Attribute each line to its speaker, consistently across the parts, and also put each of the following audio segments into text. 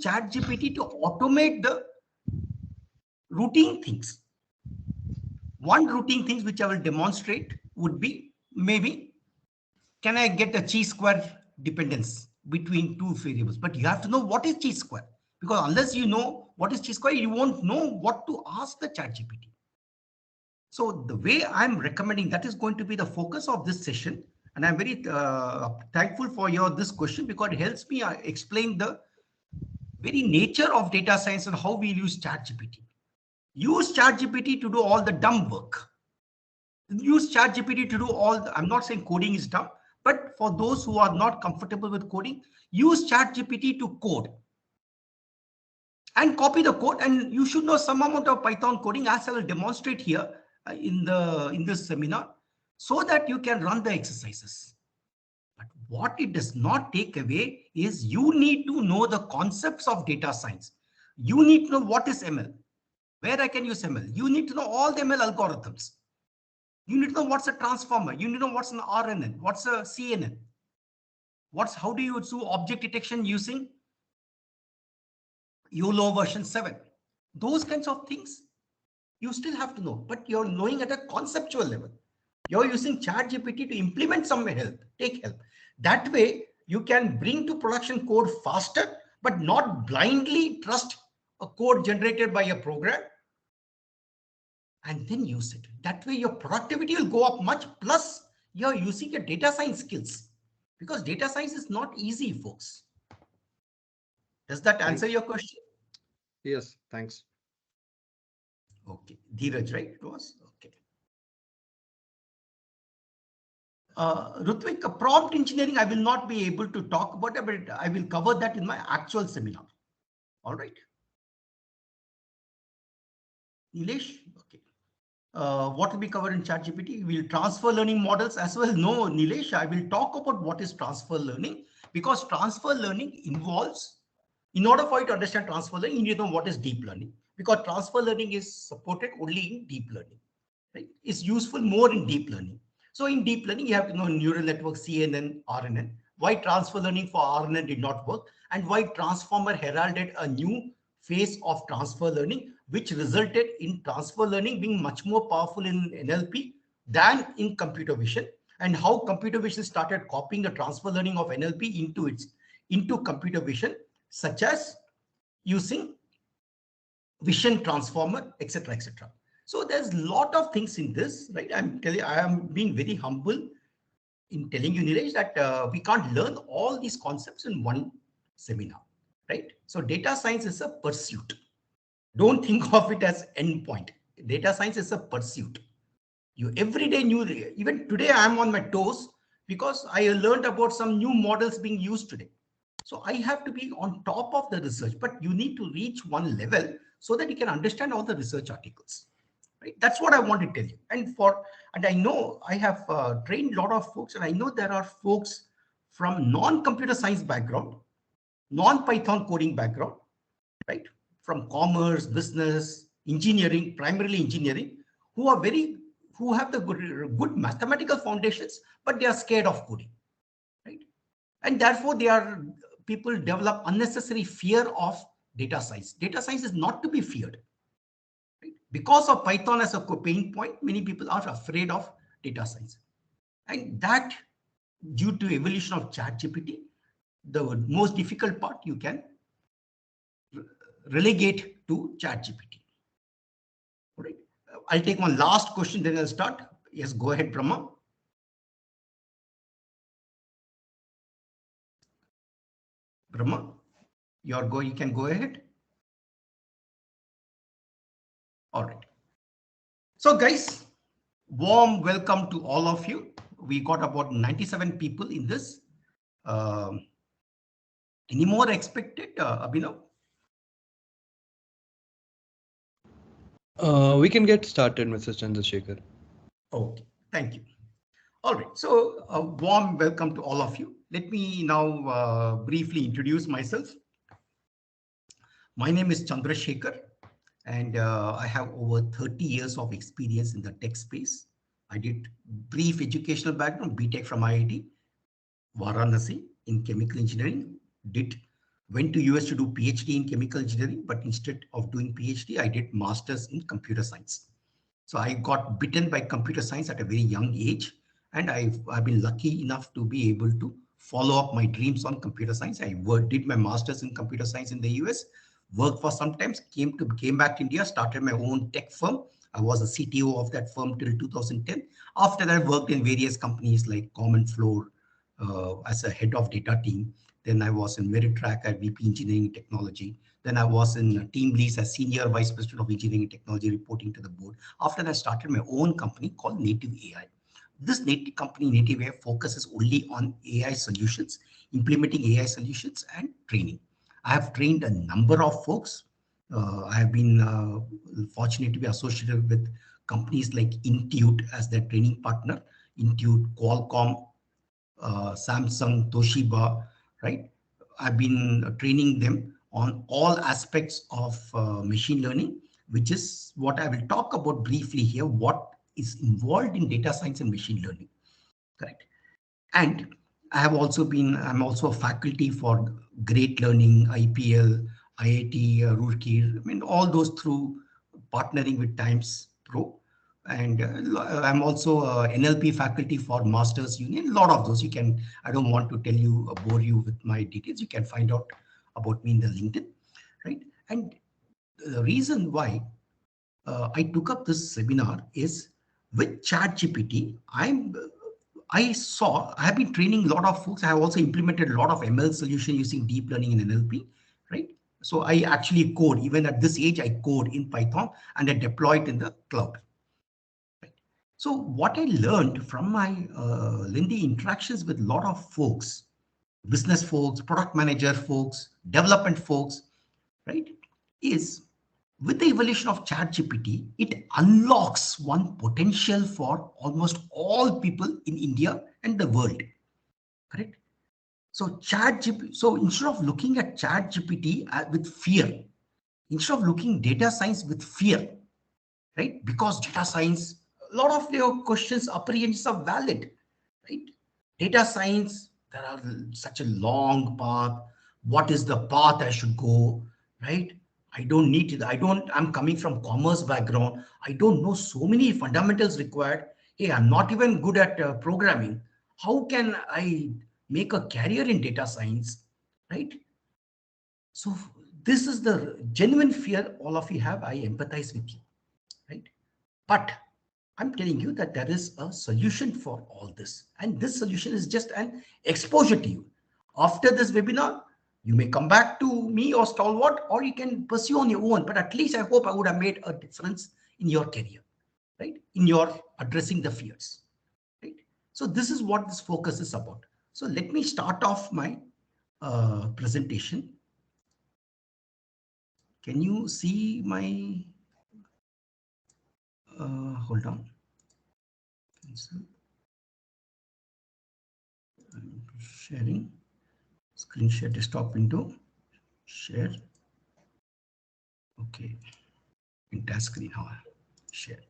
Speaker 1: ChatGPT to automate the routine things. One routine things which I will demonstrate would be maybe, can I get a chi-square dependence between two variables? But you have to know what is chi-square, because unless you know what is chi-square, you won't know what to ask the ChatGPT. So the way I'm recommending, that is going to be the focus of this session. And I'm very thankful for this question, because it helps me explain the very nature of data science and how we use ChatGPT. Use ChatGPT to do all the dumb work. Use ChatGPT to do all the, I'm not saying coding is dumb, but for those who are not comfortable with coding, use ChatGPT to code and copy the code. And you should know some amount of Python coding, as I will demonstrate here in this seminar, so that you can run the exercises. But what it does not take away is you need to know the concepts of data science. You need to know what is ML, where I can use ML. You need to know all the ML algorithms. You need to know what's a transformer. You need to know what's an RNN, what's a CNN. How do you do object detection using YOLO version 7? Those kinds of things you still have to know, but you're knowing at a conceptual level. You're using ChatGPT to implement some help, take help. That way you can bring to production code faster, but not blindly trust a code generated by a program and then use it. That way your productivity will go up much, plus you're using your data science skills, because data science is not easy, folks. Does that answer your question?
Speaker 2: Yes, thanks.
Speaker 1: Okay, Dheeraj, right? It was okay. Rutvik, prompt engineering, I will not be able to talk about it, but I will cover that in my actual seminar. All right. Nilesh, okay. What will be covered in ChatGPT? We'll transfer learning models as well. No, Nilesh, I will talk about what is transfer learning, because transfer learning involves, in order for you to understand transfer learning, you need to know what is deep learning, because transfer learning is supported only in deep learning, right? It's useful more in deep learning. So in deep learning, you have to know neural network, CNN, RNN, why transfer learning for RNN did not work, and why transformer heralded a new phase of transfer learning, which resulted in transfer learning being much more powerful in NLP than in computer vision, and how computer vision started copying the transfer learning of NLP into computer vision, such as using vision transformer, etc., etc. So there's a lot of things in this, right? I'm telling you, I am being very humble in telling you, Nilesh, that we can't learn all these concepts in one seminar, right? So data science is a pursuit. Don't think of it as endpoint. Data science is a pursuit. You every day new, even today I am on my toes because I learned about some new models being used today. So I have to be on top of the research, but you need to reach one level so that you can understand all the research articles. Right? That's what I want to tell you. And I know I have trained a lot of folks, and I know there are folks from non-computer science background, non-Python coding background, right? From commerce, business, engineering, primarily engineering, who have the good mathematical foundations, but they are scared of coding, right? And therefore people develop unnecessary fear of data science. Data science is not to be feared. Right? Because of Python as a pain point, many people are afraid of data science. And that, due to evolution of ChatGPT, the most difficult part you can relegate to ChatGPT. All right. I'll take one last question, then I'll start. Yes, go ahead, Brahma. Brahma, you can go ahead. All right. So guys, warm welcome to all of you. We got about 97 people in this. Any more expected, Abhinav?
Speaker 3: We can get started, Mr. Chandrasekhar.
Speaker 1: Okay, thank you. All right, so a warm welcome to all of you. Let me now briefly introduce myself. My name is Chandrasekhar, and I have over 30 years of experience in the tech space. I did brief educational background, BTech from IIT, Varanasi in chemical engineering, did went to US to do PhD in chemical engineering, but instead of doing PhD, I did masters in computer science. So I got bitten by computer science at a very young age, and I've been lucky enough to be able to follow up my dreams on computer science. I did my masters in computer science in the US, worked for some time, came back to India, started my own tech firm. I was a CTO of that firm till 2010. After that, I worked in various companies like Common Floor as a head of data team. Then I was in Meritrack at VP Engineering and Technology. Then I was in Team Leads as Senior Vice President of Engineering and Technology, reporting to the board. After that, I started my own company called Native AI. This native company, Native AI, focuses only on AI solutions, implementing AI solutions and training. I have trained a number of folks. I have been fortunate to be associated with companies like Intuit as their training partner. Intuit, Qualcomm, Samsung, Toshiba, right? I've been training them on all aspects of machine learning, which is what I will talk about briefly here, what is involved in data science and machine learning, correct? And I'm also a faculty for Great Learning, IPL, IIT, Roorkee, I mean, all those through partnering with Times Pro. And I'm also a NLP faculty for Masters Union. A lot of those I don't want to tell you, bore you with my details. You can find out about me in the LinkedIn, right? And the reason why I took up this seminar is with ChatGPT. I have been training a lot of folks. I have also implemented a lot of ML solution using deep learning and NLP, right? So I actually code, even at this age, I code in Python and I deploy it in the cloud. Right? So what I learned from my lengthy interactions with a lot of folks, business folks, product manager folks, development folks, right, is with the evolution of ChatGPT, it unlocks one potential for almost all people in India and the world. Correct? So so instead of looking at ChatGPT with fear, instead of looking data science with fear, right? Because data science, a lot of your questions, apprehensions are valid, right? Data science, there are such a long path. What is the path I should go, right? I don't need it. I'm coming from commerce background. I don't know so many fundamentals required. Hey, I'm not even good at programming. How can I make a career in data science, right? So this is the genuine fear all of you have. I empathize with you, right? But I'm telling you that there is a solution for all this. And this solution is just an exposure to you. After this webinar, you may come back to me or Stalwart, or you can pursue on your own. But at least I hope I would have made a difference in your career, right? In your addressing the fears, right? So this is what this focus is about. So let me start off my presentation. Can you see my, hold on. I'm sharing. Screen share desktop window, share. Okay, entire screen, how share.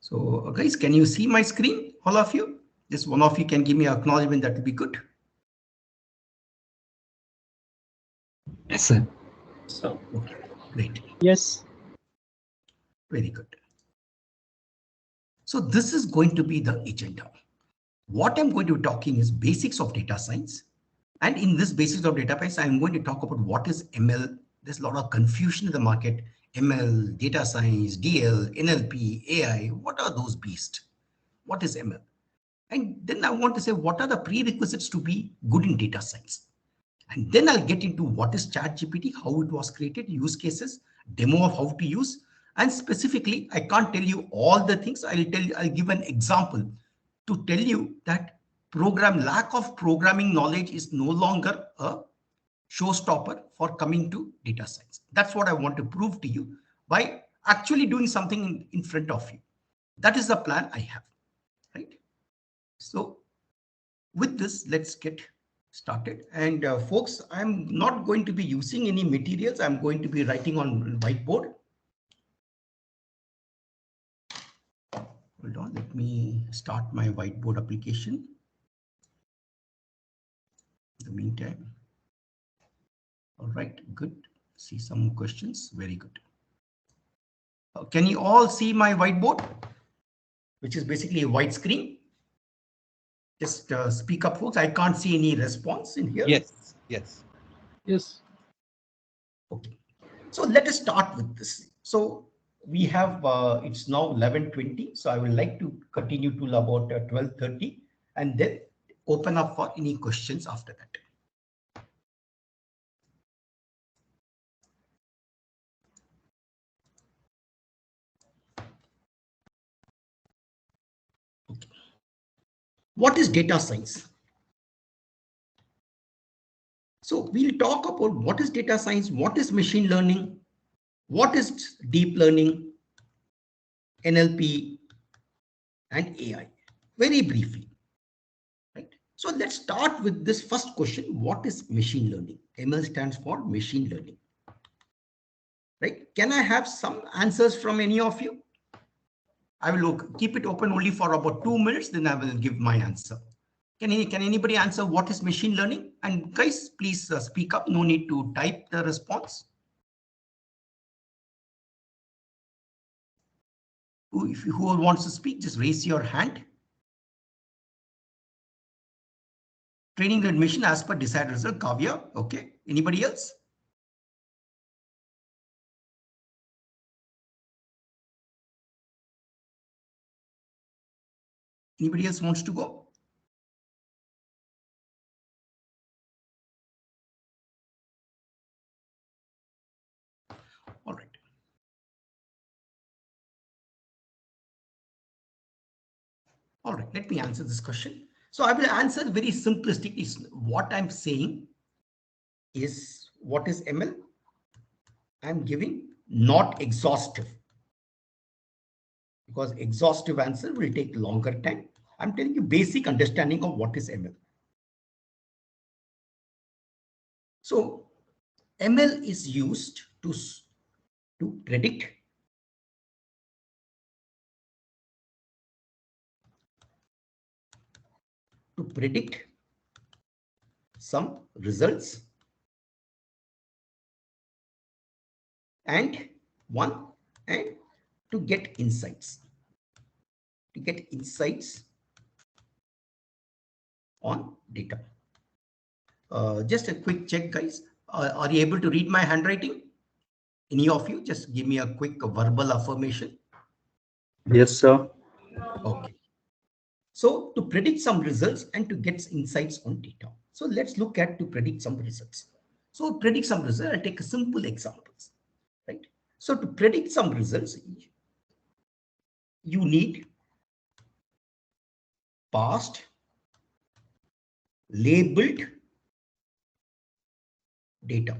Speaker 1: So guys, can you see my screen, all of you? Just one of you can give me acknowledgement, that will be good.
Speaker 3: Yes, sir.
Speaker 1: So, okay, great.
Speaker 4: Yes.
Speaker 1: Very good. So this is going to be the agenda. What I'm going to be talking is basics of data science. And in this basics of data science, I'm going to talk about what is ML. There's a lot of confusion in the market. ML, data science, DL, NLP, AI, what are those beasts? What is ML? And then I want to say, what are the prerequisites to be good in data science? And then I'll get into what is ChatGPT, how it was created, use cases, demo of how to use. And specifically, I can't tell you all the things. I'll give an example to tell you that lack of programming knowledge is no longer a showstopper for coming to data science. That's what I want to prove to you by actually doing something in front of you. That is the plan I have, right? So with this, let's get started. And folks, I'm not going to be using any materials. I'm going to be writing on whiteboard. Hold on, let me start my whiteboard application. the meantime. All right, good. See some questions. Very good. Can you all see my whiteboard, which is basically a white screen? Just speak up, folks. I can't see any response in here.
Speaker 2: Yes. Yes.
Speaker 3: Yes.
Speaker 1: Okay. So let us start with this. So we have, it's now 11:20. So I would like to continue till about 12:30 and then open up for any questions after that. Okay. What is data science? So we'll talk about what is data science, what is machine learning, what is deep learning, NLP, and AI, very briefly. Right? So let's start with this first question. What is machine learning? ML stands for machine learning. Right? Can I have some answers from any of you? I will keep it open only for about 2 minutes, then I will give my answer. Can anybody answer what is machine learning? And guys, please speak up. No need to type the response. Who wants to speak, just raise your hand. Training the admission as per desired result. Kavya, okay. Anybody else? Anybody else wants to go? All right. All right, let me answer this question. So I will answer very simplistic. Is what I'm saying is what is ML? I'm giving not exhaustive, because exhaustive answer will take longer time. I'm telling you basic understanding of what is ML. So ML is used to predict some results and to get insights. On data. Just a quick check, guys. Are you able to read my handwriting? Any of you? Just give me a quick verbal affirmation.
Speaker 3: Yes, sir.
Speaker 1: Okay. So to predict some results and to get insights on data. So let's look at to predict some results. So predict some results, I'll take a simple examples, right? So to predict some results, you need past labeled data.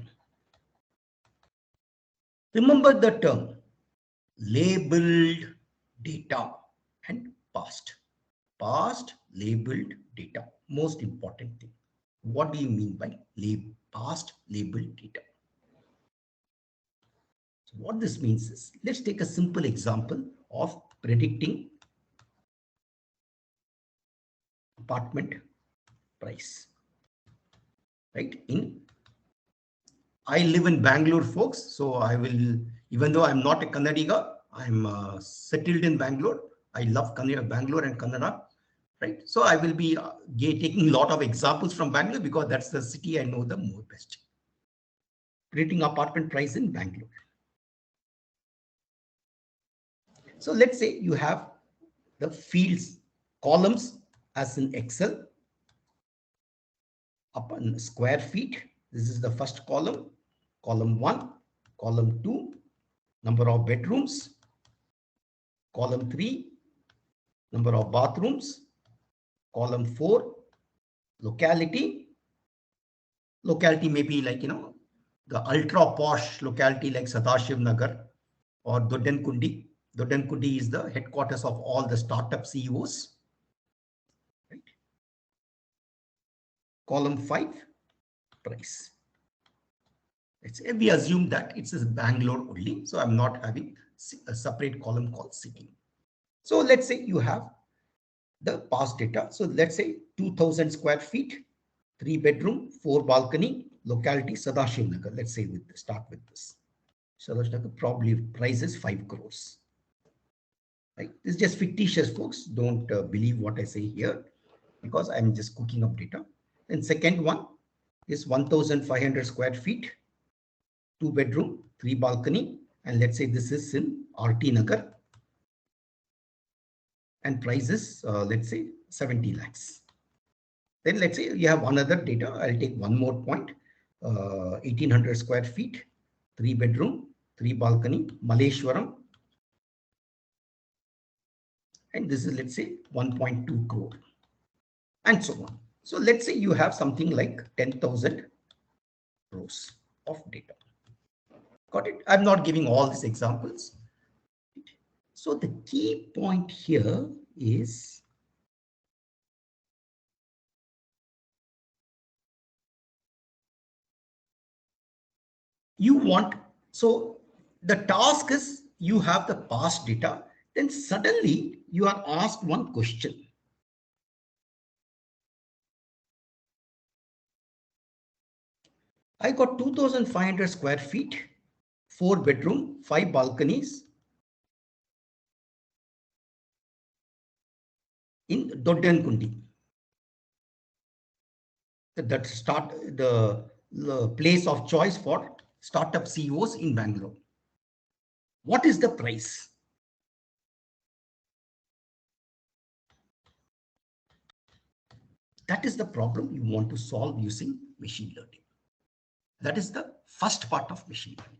Speaker 1: Remember the term labeled data and past labeled data. Most important thing. What do you mean by past labeled data? So what this means is, let's take a simple example of predicting apartment price. Right? I live in Bangalore, folks. So I will, even though I'm not a Kannadiga, I'm settled in Bangalore. I love Bangalore and Kannada. Right? So I will be taking a lot of examples from Bangalore because that's the city I know the more best. Predicting apartment price in Bangalore. So let's say you have the fields, columns as in Excel, upon square feet. This is the first column, column 1, column 2, number of bedrooms, column 3, number of bathrooms, column 4, locality may be like, the ultra posh locality like Sadashiv Nagar or Doddankundi. Doddankundi is the headquarters of all the startup CEOs. Right? Column 5, price. We assume that it's Bangalore only. So I'm not having a separate column called city. So let's say you have the past data. So let's say 2000 square feet, 3 bedroom, 4 balcony, locality Sadashiv Nagar. Let's say start with this. Sadashiv Nagar, probably price is 5 crores. Right? This is just fictitious, folks. Don't believe what I say here because I'm just cooking up data. And second one is 1,500 square feet, 2 bedroom, 3 balcony, and let's say this is in RT Nagar. And price is, let's say 70 lakhs. Then let's say you have another data. I'll take one more point. 1,800 square feet, 3 bedroom, 3 balcony, Malleshwaram. And this is, let's say, 1.2 crore. And so on. So let's say you have something like 10,000 rows of data. Got it? I'm not giving all these examples. So the key point here is you want, so the task is you have the past data, then suddenly you are asked one question. I got 2,500 square feet, 4 bedroom, 5 balconies in Doddankundi. That's the place of choice for startup CEOs in Bangalore. What is the price? That is the problem you want to solve using machine learning. That is the first part of machine learning.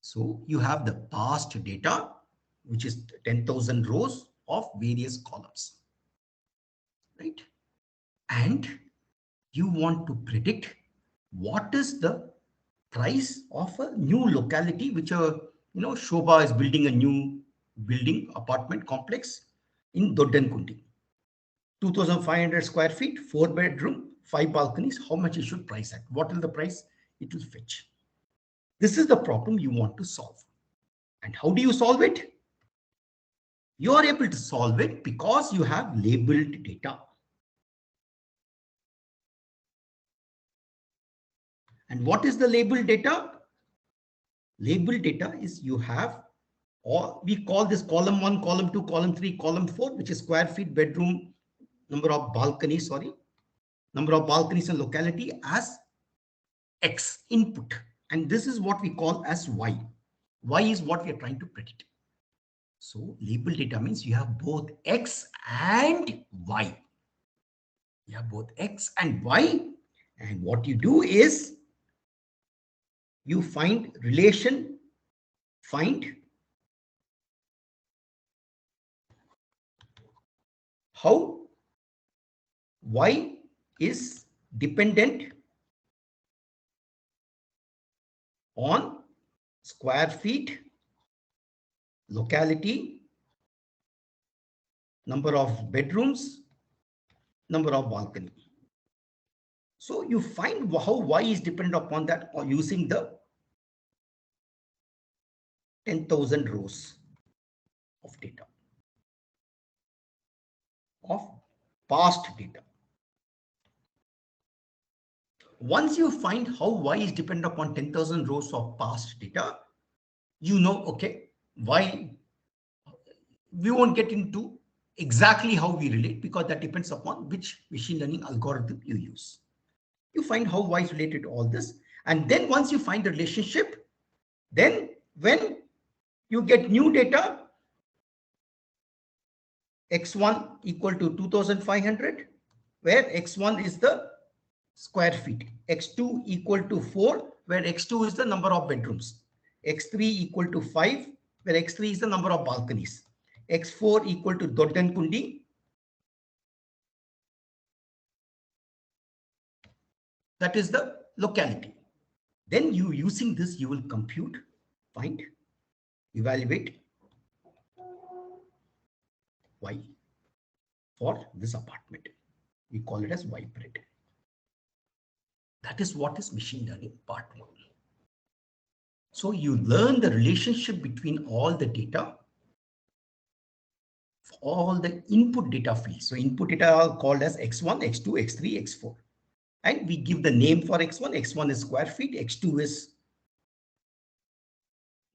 Speaker 1: So you have the past data, which is 10,000 rows of various columns, right? And you want to predict what is the price of a new locality, which Shobha is building a new building apartment complex in Doddankundi. 2,500 square feet, 4 bedroom, 5 balconies. How much it should price at? What is the price it will fetch? This is the problem you want to solve. And how do you solve it? You are able to solve it because you have labeled data. And what is the labeled data? Labeled data is you have, or we call this column 1, column 2, column 3, column 4, which is square feet, bedroom, number of balconies, number of balconies and locality as X input. And this is what we call as Y. Y is what we are trying to predict. So label data means you have both X and Y. You have both X and Y. And what you do is you find relation, find how Y is dependent on square feet, locality, number of bedrooms, number of balcony. So you find how Y is dependent upon that using the 10,000 rows of data, of past data. Once you find how Y is dependent upon 10,000 rows of past data, you know, okay, why we won't get into exactly how we relate because that depends upon which machine learning algorithm you use. You find how Y is related to all this. And then once you find the relationship, then when you get new data, X1 equal to 2,500, where X1 is the square feet, X2 equal to 4, where X2 is the number of bedrooms, X3 equal to 5, where X3 is the number of balconies, X4 equal to Doddankundi, that is the locality. Then you using this, you will compute, find, evaluate Y for this apartment. We call it as Y pred. That is what is machine learning part 1. So you learn the relationship between all the data, all the input data fields. So input data are called as X1, X2, X3, X4. And we give the name for X1. X1 is square feet. X2 is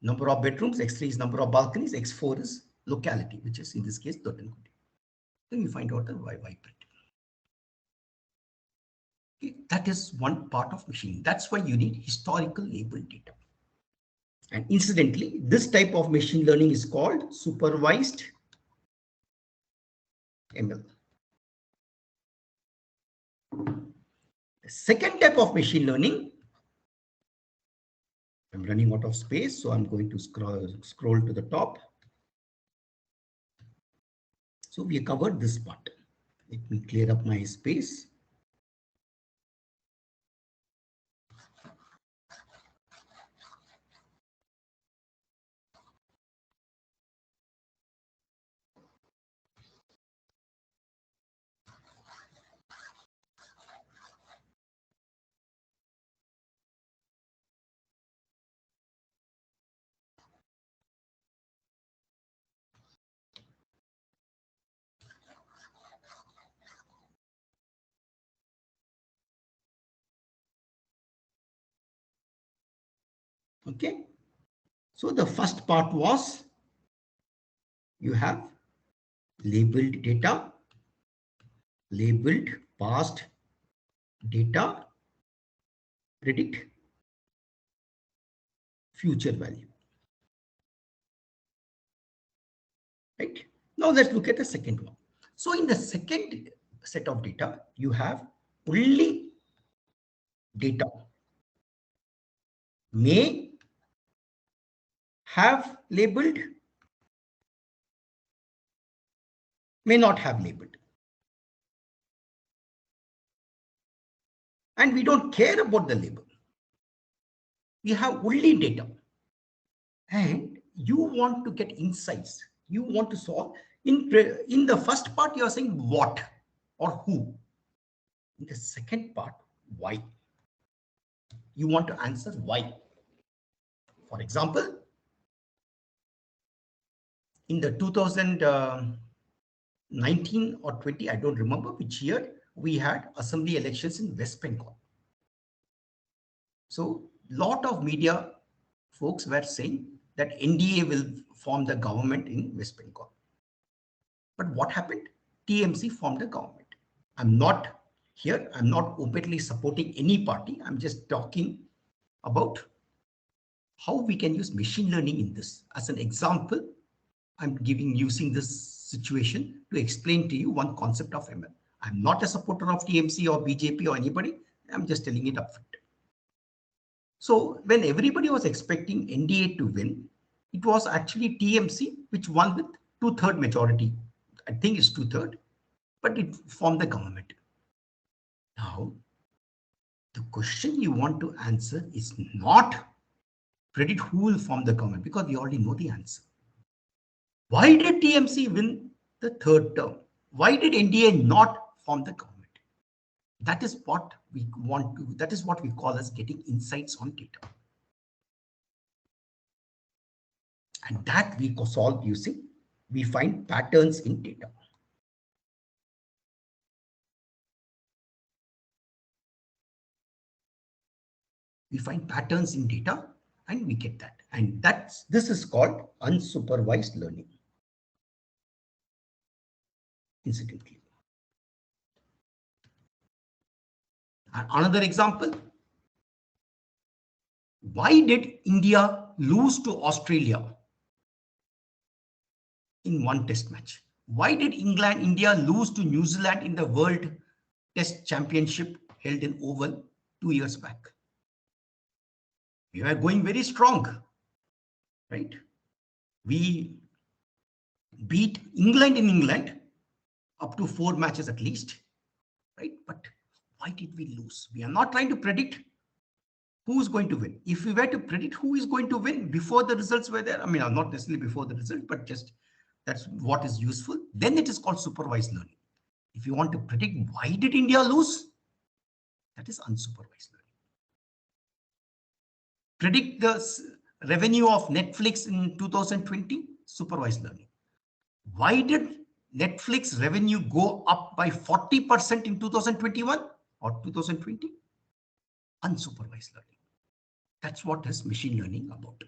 Speaker 1: number of bedrooms. X3 is number of balconies. X4 is locality, which is in this case Tottenham. Then we find out the YY print. Okay, that is one part of machine. That's why you need historical labeled data. And incidentally, this type of machine learning is called supervised ML. The second type of machine learning, I'm running out of space, so I'm going to scroll to the top. So we covered this part. Let me clear up my space. Okay. So the first part was you have labeled data, labeled past data, predict future value. Right. Now let's look at the second one. So in the second set of data, you have only data may have labeled, may not have labeled. And we don't care about the label. We have only data. And you want to get insights. You want to solve. In the first part, you are saying what or who. In the second part, why. You want to answer why. For example, in the 2019 or 20, I don't remember which year, we had assembly elections in West Bengal. So a lot of media folks were saying that NDA will form the government in West Bengal. But what happened? TMC formed a government. I'm not here. I'm not openly supporting any party. I'm just talking about how we can use machine learning in this. As an example, I'm using this situation to explain to you one concept of ML. I'm not a supporter of TMC or BJP or anybody. I'm just telling it upfront. So when everybody was expecting NDA to win, it was actually TMC which won with 2/3 majority. I think it's 2/3, but it formed the government. Now, the question you want to answer is not predict who will form the government, because we already know the answer. Why did TMC win the third term? Why did NDA not form the government? That is what we want to, that is what we call as getting insights on data. And that we solve using, we find patterns in data. We find patterns in data and we get that. And this is called unsupervised learning. Incidentally. And another example. Why did India lose to Australia in one test match? Why did India lose to New Zealand in the World Test Championship held in Oval 2 years back? We were going very strong, right? We beat England in England up to 4 matches at least, right? But why did we lose? We are not trying to predict who's going to win. If we were to predict who is going to win before the results were there, I mean, not necessarily before the result, but just that's what is useful, then it is called supervised learning. If you want to predict why did India lose, that is unsupervised learning. Predict the revenue of Netflix in 2020, supervised learning. Why did Netflix revenue go up by 40% in 2021? or 2020? Unsupervised learning. That's what is machine learning about.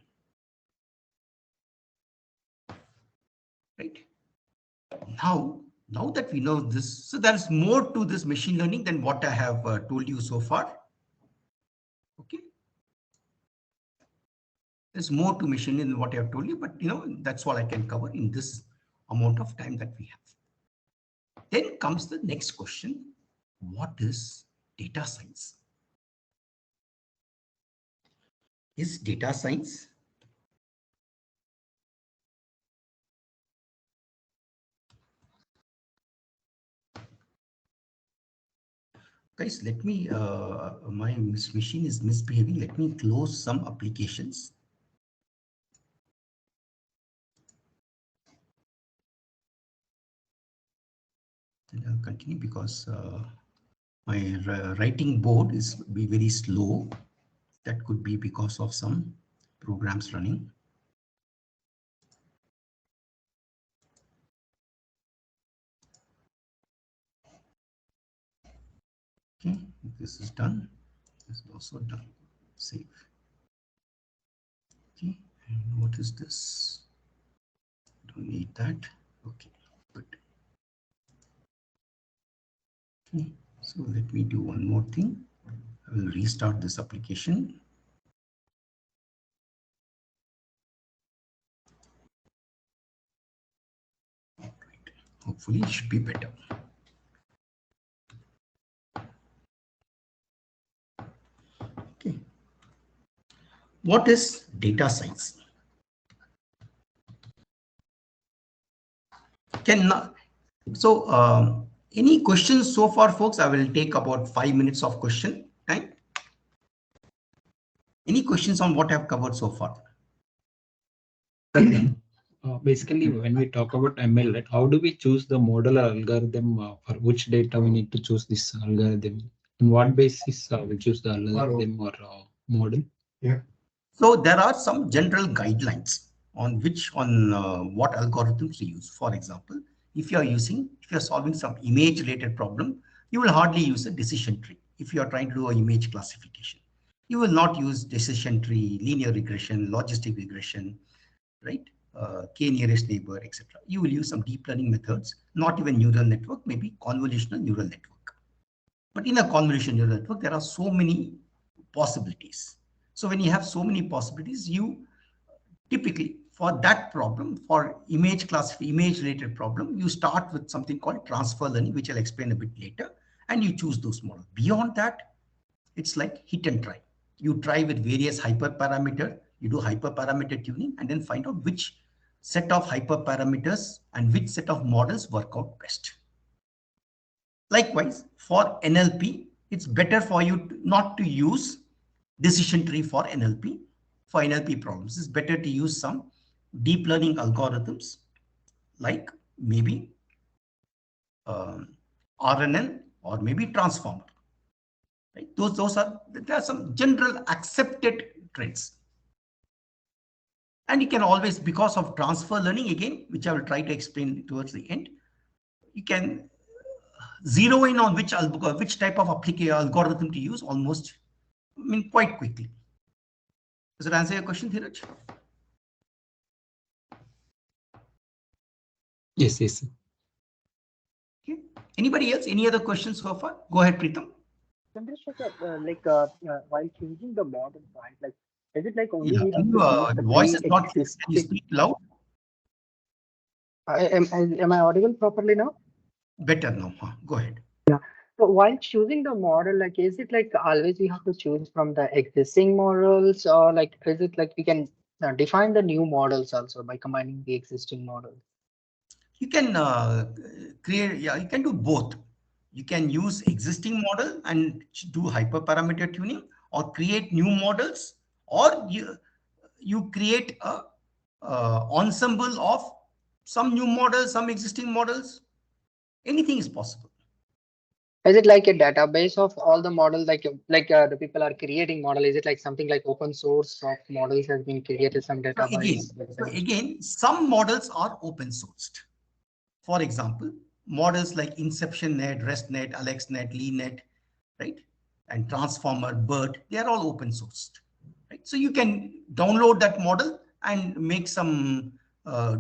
Speaker 1: Right? Now that we know this, so there's more to this machine learning than what I have told you so far. Okay. There's more to machine learning than what I have told you, but that's all I can cover in this amount of time that we have. Then comes the next question. What is data science? Is data science guys, let me, my machine is misbehaving. Let me close some applications. And I'll continue because my writing board is be very slow. That could be because of some programs running. Okay, this is done. This is also done. Save. Okay, and what is this? Don't need that. Okay, good. Okay, so let me do one more thing. I will restart this application. All right. Hopefully it should be better. Okay. What is data science? Any questions so far, folks? I will take about 5 minutes of question time. Any questions on what I've covered so far?
Speaker 3: Basically, when we talk about ML, right, how do we choose the model or algorithm for which data we need to choose this algorithm? On what basis we choose the algorithm or model? Yeah.
Speaker 1: So there are some general guidelines on what algorithms to use. For example, if you're solving some image related problem, you will hardly use a decision tree. If you are trying to do an image classification, you will not use decision tree, linear regression, logistic regression, right? K nearest neighbor, etc. You will use some deep learning methods, not even neural network, maybe convolutional neural network. But in a convolutional neural network, there are so many possibilities. So when you have so many possibilities, you typically for that problem, for image related problem, you start with something called transfer learning, which I'll explain a bit later, and you choose those models. Beyond that, it's like hit and try. You try with various hyperparameter, you do hyperparameter tuning, and then find out which set of hyperparameters and which set of models work out best. Likewise, for NLP, it's better for you not to use decision tree for NLP. For NLP problems, it's better to use some deep learning algorithms like maybe RNN or maybe transformer. Right? There are some general accepted trends. And you can always, because of transfer learning again, which I will try to explain towards the end, you can zero in on which type of algorithm to use almost, quite quickly. Does that answer your question, Dheeraj?
Speaker 3: Yes, yes.
Speaker 1: Okay. Anybody else? Any other questions so far? Go ahead, Preetham.
Speaker 4: While choosing the model, right? Like, is it like only
Speaker 1: Yeah, the voice is not clear. Can you speak loud?
Speaker 4: Am I audible properly now?
Speaker 1: Better now. Huh? Go ahead.
Speaker 4: Yeah. So while choosing the model, like, is it like always we have to choose from the existing models, or like, is it like we can define the new models also by combining the existing models?
Speaker 1: You can you can do both. You can use existing model and do hyperparameter tuning, or create new models, or you create a ensemble of some new models, some existing models. Anything is possible.
Speaker 4: Is it like a database of all the models, like the people are creating model? Is it like something like open source of models has been created, some database?
Speaker 1: Again, some models are open sourced. For example, models like InceptionNet, RestNet, AlexNet, LeanNet, right? And Transformer, BERT, they are all open sourced, right? So you can download that model and make some,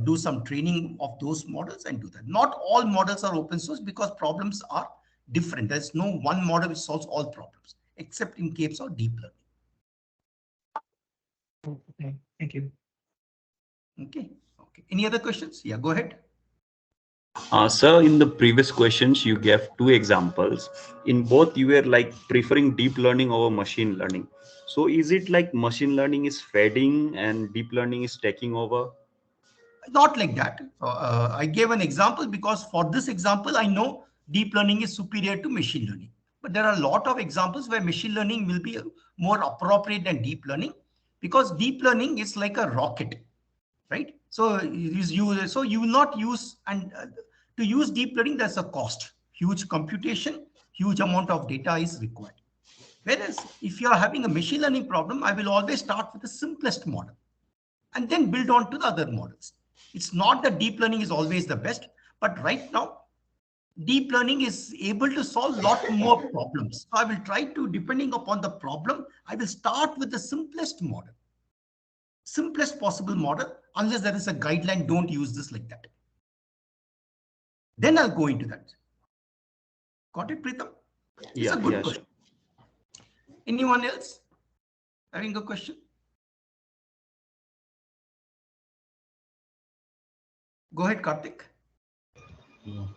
Speaker 1: do some training of those models and do that. Not all models are open source because problems are different. There's no one model which solves all problems, except in case of deep learning.
Speaker 4: Okay, thank you.
Speaker 1: Okay. Okay. Any other questions? Yeah, go ahead.
Speaker 5: Sir, in the previous questions, you gave two examples. In both, you were like preferring deep learning over machine learning. So is it like machine learning is fading and deep learning is taking over?
Speaker 1: Not like that. I gave an example because for this example, I know deep learning is superior to machine learning. But there are a lot of examples where machine learning will be more appropriate than deep learning, because deep learning is like a rocket, right? So you will not use, and to use deep learning, there's a cost, huge computation, huge amount of data is required. Whereas if you are having a machine learning problem, I will always start with the simplest model and then build on to the other models. It's not that deep learning is always the best, but right now, deep learning is able to solve a lot more problems. So I will try to, depending upon the problem, I will start with the simplest model, simplest possible model, unless there is a guideline, don't use this like that. Then I'll go into that. Got it, Pritham? It's a good question. Anyone else having a question? Go ahead, Karthik.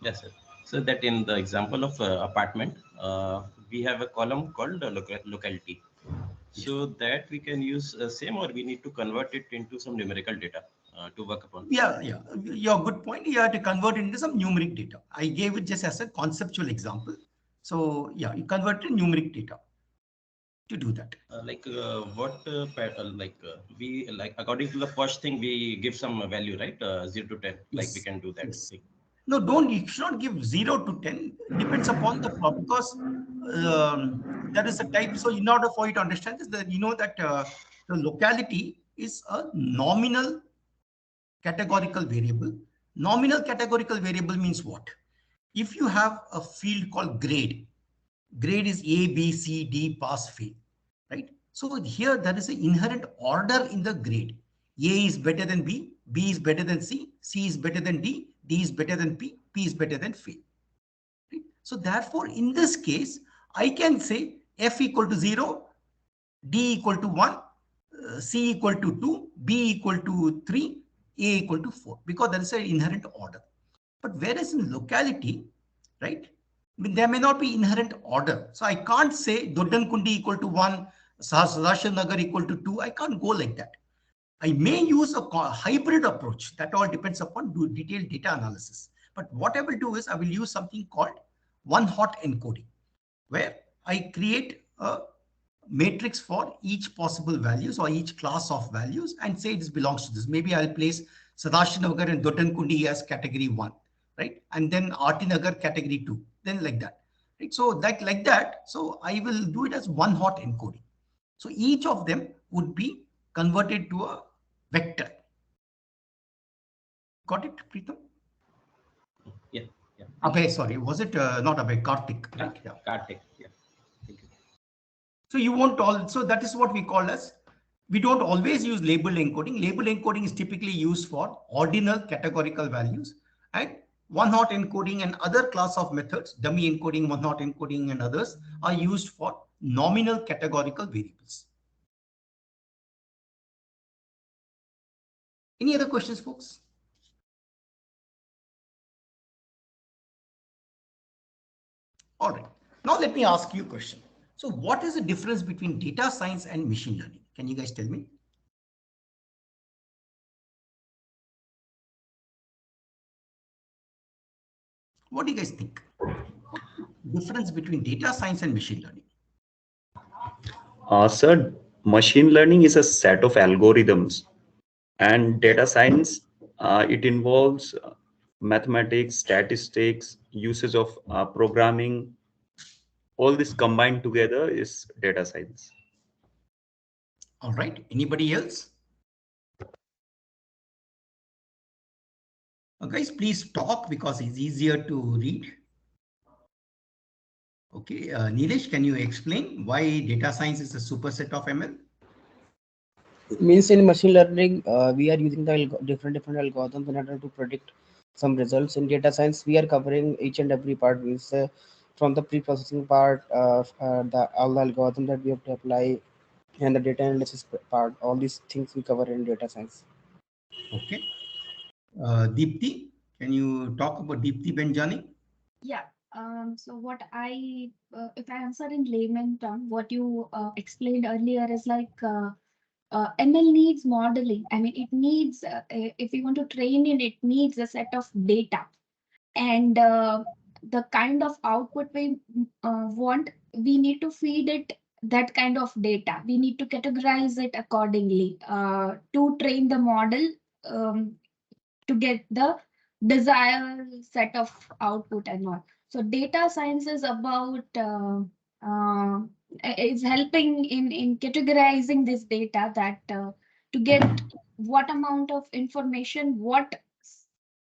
Speaker 6: Yes, sir. So that in the example of apartment, we have a column called locality. So that we can use same, or we need to convert it into some numerical data to work upon.
Speaker 1: Yeah, your good point. You have to convert it into some numeric data. I gave it just as a conceptual example. So yeah, you convert it numeric data to do that.
Speaker 6: We like according to the first thing we give some value, right? 0 to 10.
Speaker 1: Yes.
Speaker 6: Like we can do that.
Speaker 1: Yes. No, you should not give 0 to 10. Depends upon the problem, because there is a type. So in order for you to understand this, that you know that the locality is a nominal categorical variable. Nominal categorical variable means what? If you have a field called grade, grade is A, B, C, D, pass, fail, right? So here there is an inherent order in the grade. A is better than B, B is better than C, C is better than D, D is better than P, P is better than fail. Right? So therefore, in this case, I can say F equal to 0, D equal to 1, C equal to 2, B equal to 3, A equal to 4, because there is an inherent order. But whereas in locality, right, I mean, there may not be inherent order. So I can't say Doddankundi equal to 1, Sadashiv Nagar equal to 2. I can't go like that. I may use a hybrid approach. That all depends upon detailed data analysis. But what I will do is I will use something called one-hot encoding, where I create a matrix for each possible values or each class of values and say this belongs to this. Maybe I'll place Sadashiv Nagar and Doddankundi as category 1, right? And then Aarti Nagar category 2, then like that. Right? So like that. So I will do it as one-hot encoding. So each of them would be converted to a vector. Got it, Preetham?
Speaker 6: Yeah.
Speaker 1: Abhay, sorry, was it not Abhay, Karthik? Right?
Speaker 6: Yeah. Karthik. Yeah.
Speaker 1: So you won't also, that is what we call as, we don't always use label encoding. Label encoding is typically used for ordinal categorical values, and one-hot encoding and other class of methods, dummy encoding, one-hot encoding and others are used for nominal categorical variables. Any other questions, folks? All right. Now let me ask you a question. So what is the difference between data science and machine learning? Can you guys tell me? What do you guys think? Difference between data science and machine learning?
Speaker 5: Sir, machine learning is a set of algorithms, and data science, it involves mathematics, statistics, usage of programming. All this combined together is data science.
Speaker 1: All right. Anybody else? Guys, please talk because it's easier to read. Okay, Nilesh, can you explain why data science is a superset of ML?
Speaker 7: Means in machine learning, we are using the different algorithms in order to predict some results. In data science, we are covering each and every part. Means from the pre-processing part, all the algorithm that we have to apply, and the data analysis part. All these things we cover in data science.
Speaker 1: Okay. Deepti, can you talk about Deepti Benjani?
Speaker 8: Yeah. So what if I answer in layman term, what you explained earlier is like ML needs modeling. I mean, it needs, if you want to train it needs a set of data. And the kind of output we want, we need to feed it that kind of data. We need to categorize it accordingly to train the model to get the desired set of output and all. So data science is about is helping in categorizing this data that to get what amount of information, what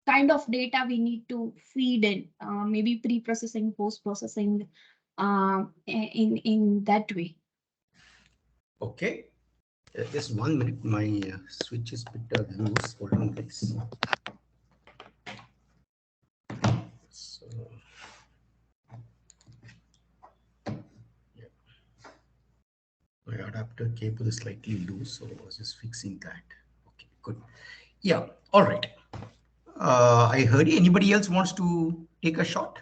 Speaker 8: kind of data we need to feed in, maybe pre-processing, post-processing, in that way.
Speaker 1: Okay. Just 1 minute. My switch is a bit loose. Hold on, please. So, yeah. My adapter cable is slightly loose, so I was just fixing that. Okay, good. Yeah. All right. I heard you. Anybody else wants to take a shot?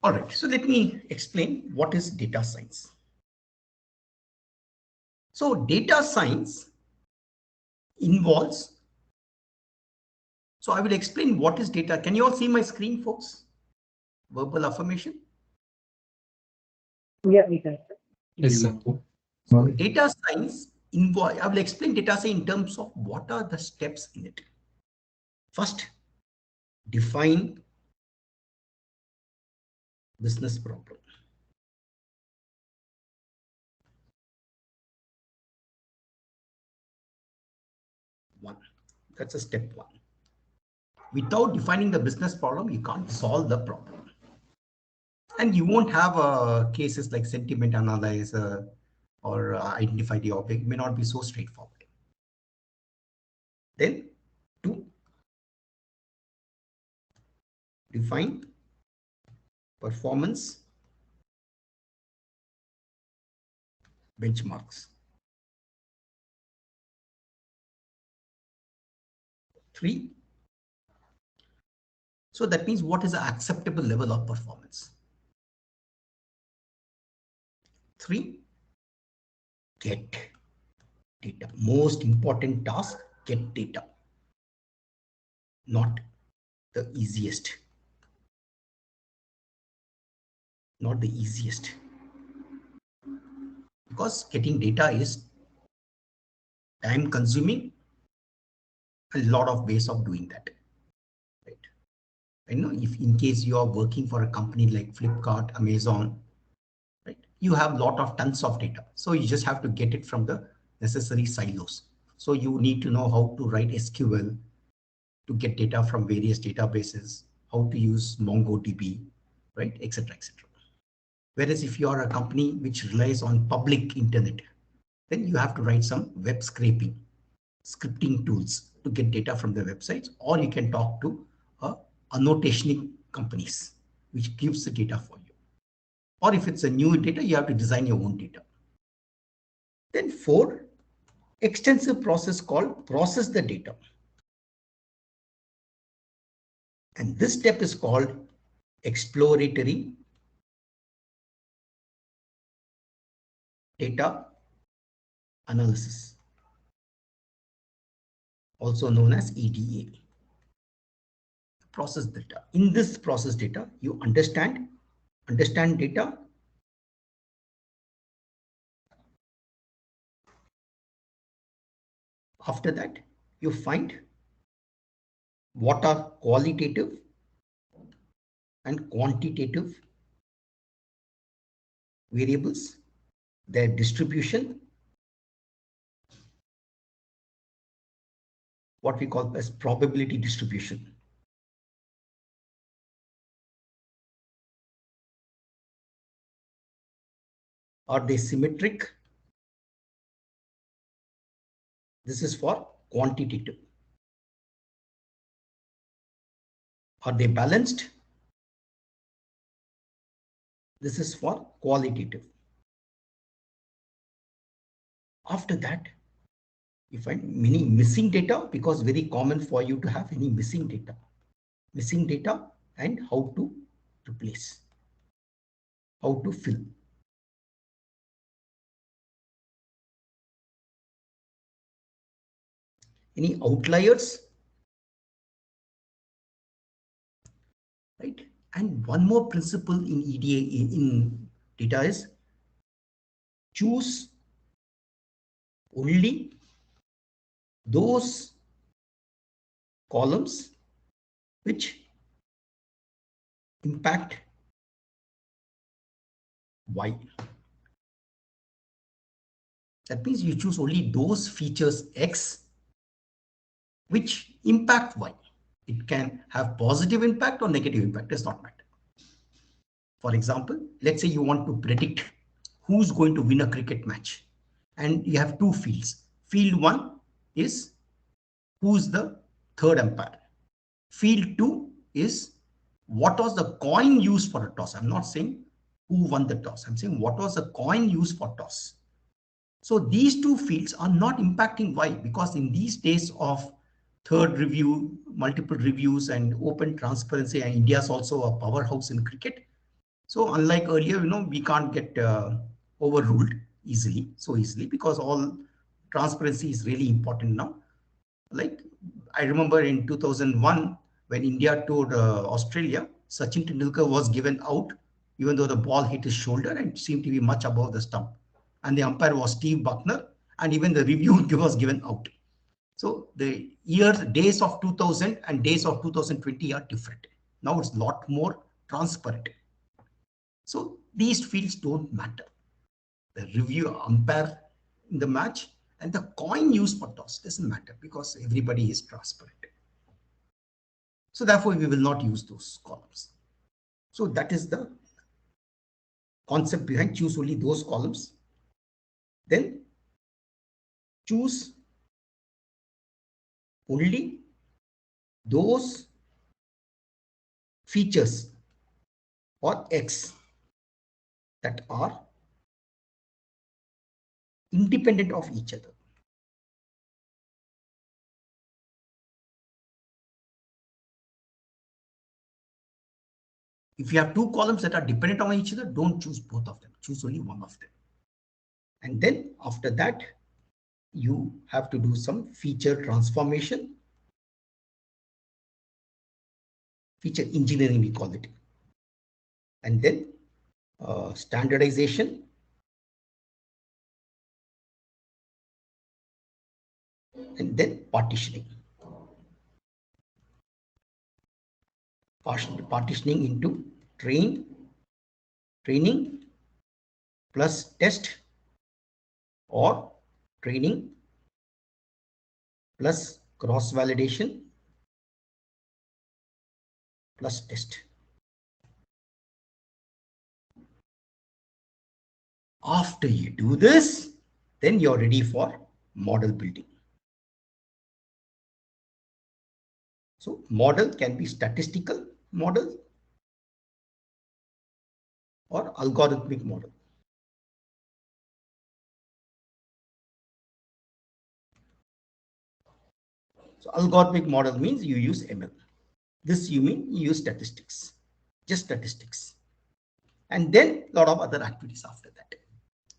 Speaker 1: All right, so let me explain what is data science. So data science involves, so I will explain what is data. Can you all see my screen, folks? Verbal affirmation.
Speaker 4: Yeah, we can.
Speaker 3: Yes, sir.
Speaker 1: So data science involve, I will explain data science in terms of what are the steps in it. First, define business problem. One, that's a step one. Without defining the business problem, you can't solve the problem. And you won't have cases like sentiment analyzer or identify the object. It may not be so straightforward. Then two, define performance benchmarks. 3, so that means what is the acceptable level of performance? 3, get data. Most important task, get data. Not the easiest. Not the easiest. Because getting data is time consuming, a lot of ways of doing that. Right? I know if in case you are working for a company like Flipkart, Amazon, right, you have a lot of tons of data. So you just have to get it from the necessary silos. So you need to know how to write SQL to get data from various databases, how to use MongoDB, right, etc., etc. Whereas if you are a company which relies on public internet, then you have to write some web scraping, scripting tools to get data from the websites, or you can talk to annotationing companies, which gives the data for you. Or if it's a new data, you have to design your own data. Then 4, extensive process called process the data. And this step is called exploratory data analysis, also known as EDA. Process data. In this process data, you understand data. After that, you find what are qualitative and quantitative variables, their distribution, what we call as probability distribution. Are they symmetric? This is for quantitative. Are they balanced? This is for qualitative. After that, you find many missing data, because very common for you to have any missing data and how to replace, how to fill. Any outliers, right? And one more principle in EDA in data is choose only those columns which impact Y. That means you choose only those features X which impact Y. It can have positive impact or negative impact, does not matter. For example, let's say you want to predict who's going to win a cricket match, and you have two fields. Field 1 is who's the third umpire. Field 2 is what was the coin used for a toss. I'm not saying who won the toss. I'm saying what was the coin used for toss. So these two fields are not impacting Y, because in these days of third review, multiple reviews and open transparency, and India is also a powerhouse in cricket. So unlike earlier, we can't get overruled so easily, because all transparency is really important now. Like I remember in 2001, when India toured Australia, Sachin Tendulkar was given out, even though the ball hit his shoulder and seemed to be much above the stump. And the umpire was Steve Buckner, and even the review was given out. So the days of 2000 and days of 2020 are different. Now it's a lot more transparent. So these fields don't matter. The review umpire in the match and the coin used for toss doesn't matter, because everybody is transparent. So therefore, we will not use those columns. So that is the concept behind choose only those columns. Then choose only those features or X that are independent of each other. If you have two columns that are dependent on each other, don't choose both of them. Choose only one of them. And then after that, you have to do some feature transformation. Feature engineering, we call it. And then standardization. And then partitioning. Partitioning into training plus test, or training plus cross validation plus test. After you do this, then you're ready for model building. So model can be statistical model or algorithmic model. So algorithmic model means you use ML. This you mean you use statistics, just statistics. And then a lot of other activities after that.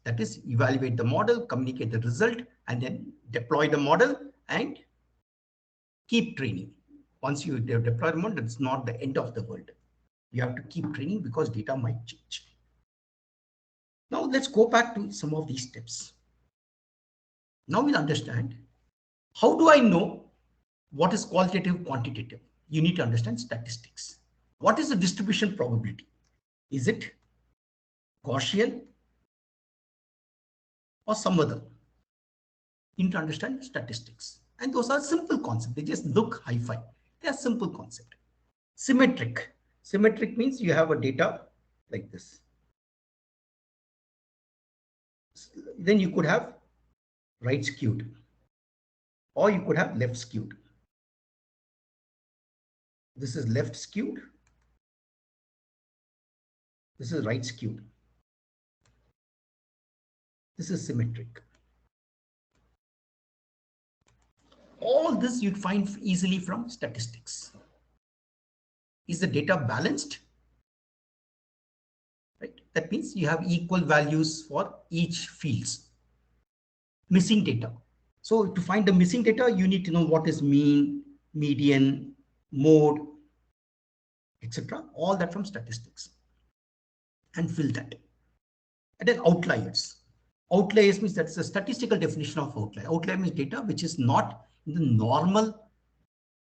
Speaker 1: That is, evaluate the model, communicate the result, and then deploy the model and keep training. Once you deploy the model, it's not the end of the world. You have to keep training because data might change. Now let's go back to some of these steps. Now we'll understand, how do I know what is qualitative, quantitative? You need to understand statistics. What is the distribution probability? Is it Gaussian or some other? You need to understand statistics. And those are simple concepts. They just look hi-fi. They are simple concept. Symmetric. Symmetric means you have a data like this. Then you could have right skewed, or you could have left skewed. This is left skewed. This is right skewed. This is symmetric. All this you'd find easily from statistics. Is the data balanced? Right? That means you have equal values for each fields. Missing data. So to find the missing data, you need to know what is mean, median, mode, etc. All that from statistics. And fill that. And then outliers. Outliers means that's a statistical definition of outlier. Outlier means data which is not in the normal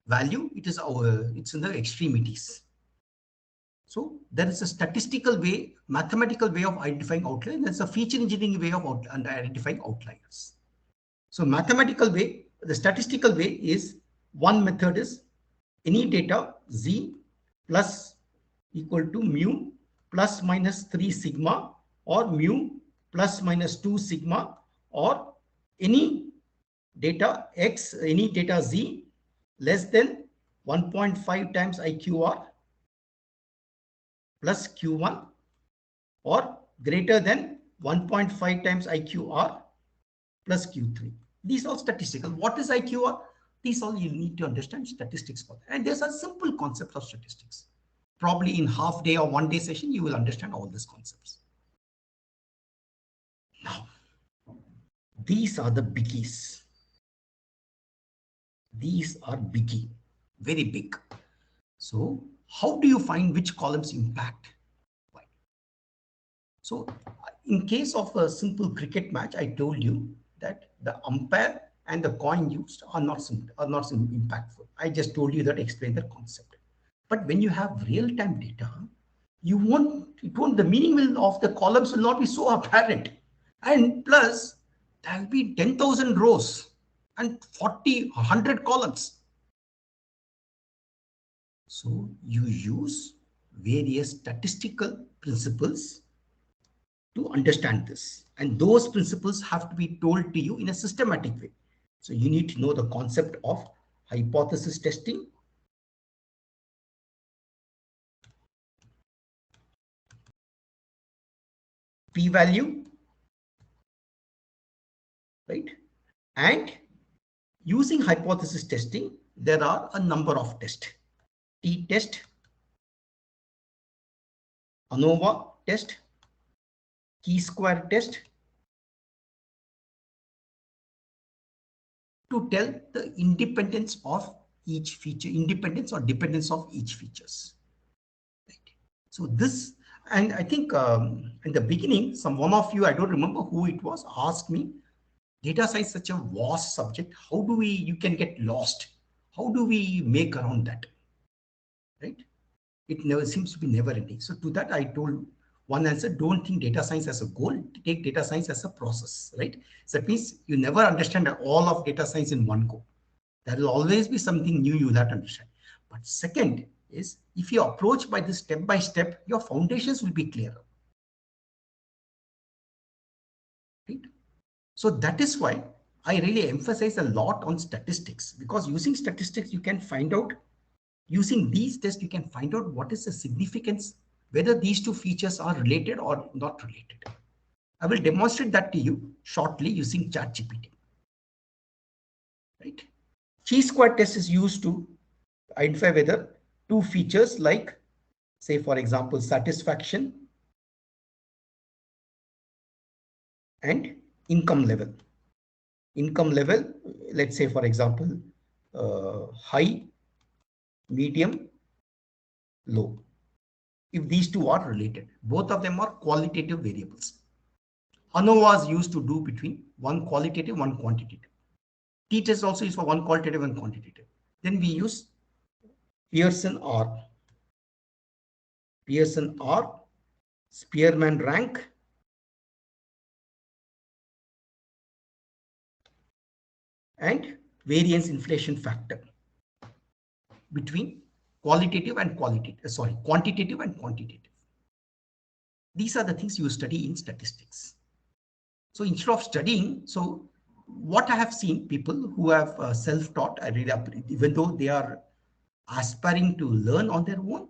Speaker 1: value. It's in the extremities. So there is a statistical way, mathematical way of identifying outliers. There's a feature engineering way of identifying outliers. So mathematical way, the statistical way is one method is any data z plus equal to mu plus minus 3 sigma or mu plus minus 2 sigma, or any data x, any data z less than 1.5 times IQR plus Q1 or greater than 1.5 times IQR plus Q3. These are statistical. What is IQR? These all you need to understand statistics for that. And there's a simple concept of statistics. Probably in half day or 1 day session, you will understand all these concepts. Now, these are the biggies. These are biggie, very big. So how do you find which columns impact? Why? So in case of a simple cricket match, I told you that the umpire and the coin used are not impactful. I just told you that, explain the concept. But when you have real-time data, the meaning of the columns will not be so apparent. And plus, there will be 10,000 rows and 100 columns. So you use various statistical principles to understand this. And those principles have to be told to you in a systematic way. So you need to know the concept of hypothesis testing, p-value, right? And using hypothesis testing, there are a number of tests. T-test, ANOVA test, chi-square test, to tell the independence of each feature, independence or dependence of each features. Right. So this, and I think in the beginning, one of you, I don't remember who it was, asked me, data science is such a vast subject. How do you can get lost? How do we make around that? Right? It never seems to be never ending. So to that, I told one answer, don't think data science as a goal, take data science as a process, right? So that means you never understand all of data science in one go. There will always be something new you will have to understand. But second is, if you approach by this step by step, your foundations will be clearer. Right? So that is why I really emphasize a lot on statistics, because using statistics, you can find out, using these tests, you can find out what is the significance, whether these two features are related or not related. I will demonstrate that to you shortly using ChatGPT. Right? Chi-square test is used to identify whether two features like, say, for example, satisfaction and income level. Income level, let's say, for example, high, medium, low. If these two are related, both of them are qualitative variables. ANOVA is used to do between one qualitative, one quantitative. T-test also is for one qualitative and quantitative. Then we use Pearson R. Pearson R, Spearman rank, and variance inflation factor between quantitative and quantitative. These are the things you study in statistics. So instead of studying, so what I have seen people who have self-taught, even though they are aspiring to learn on their own,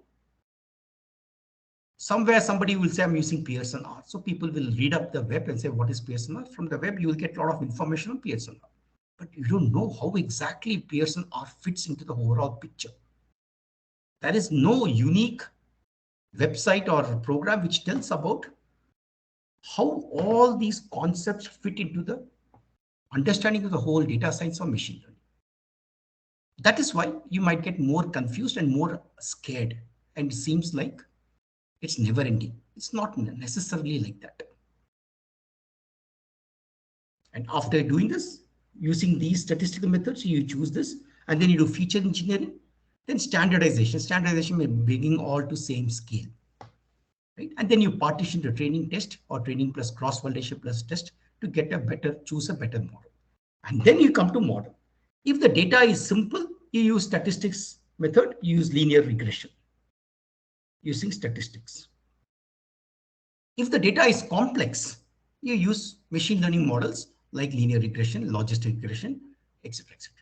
Speaker 1: somewhere somebody will say I'm using Pearson R. So people will read up the web and say what is Pearson R. From the web you will get a lot of information on Pearson R. But you don't know how exactly Pearson R fits into the overall picture. There is no unique website or program which tells about how all these concepts fit into the understanding of the whole data science or machine learning. That is why you might get more confused and more scared, and it seems like it's never ending. It's not necessarily like that. And after doing this, using these statistical methods, you choose this, and then you do feature engineering, then standardization. Standardization may bringing all to same scale. Right? And then you partition the training test or training plus cross-validation plus test to get a better, choose a better model. And then you come to model. If the data is simple, you use statistics method, you use linear regression using statistics. If the data is complex, you use machine learning models like linear regression, logistic regression, etc., etc.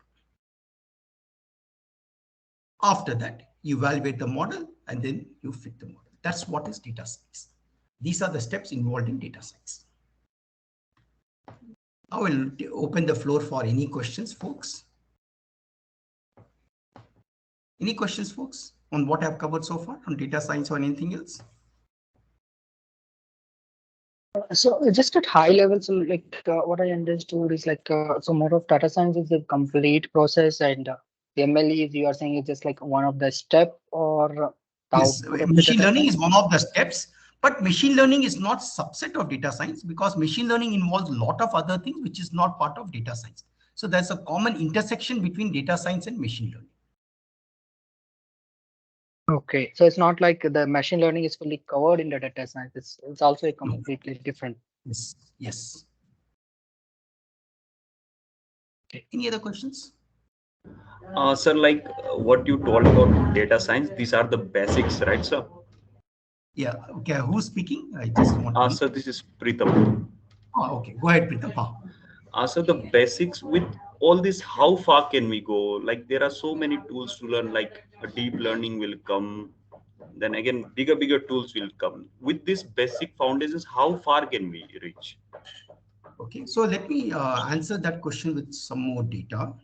Speaker 1: After that, you evaluate the model and then you fit the model. That's what is data science. These are the steps involved in data science. I will open the floor for any questions, folks. Any questions, folks, on what I've covered so far on data science or anything else?
Speaker 4: So just at high level, so like what I understood is like so more of data science is a complete process, and the ML is, you are saying, it's just like one of the step or the
Speaker 1: Yes,
Speaker 4: output of the
Speaker 1: machine
Speaker 4: data
Speaker 1: learning
Speaker 4: science?
Speaker 1: is one of the steps, but machine learning is not subset of data science because machine learning involves a lot of other things which is not part of data science. So there's a common intersection between data science and machine learning.
Speaker 4: Okay, so it's not like the machine learning is fully covered in the data science. It's also a completely different.
Speaker 1: Yes, yes. Okay. Any other questions?
Speaker 5: Sir, like what you told about data science, these are the basics, right, sir?
Speaker 1: Yeah. Okay. Who's speaking? I just want to know.
Speaker 5: Sir, this is Pritam.
Speaker 1: Oh, okay. Go ahead, Pritam.
Speaker 5: So the basics with all this, how far can we go? Like there are so many tools to learn, like a deep learning will come. Then again, bigger tools will come. With this basic foundations, how far can we reach?
Speaker 1: Okay. So let me answer that question with some more data.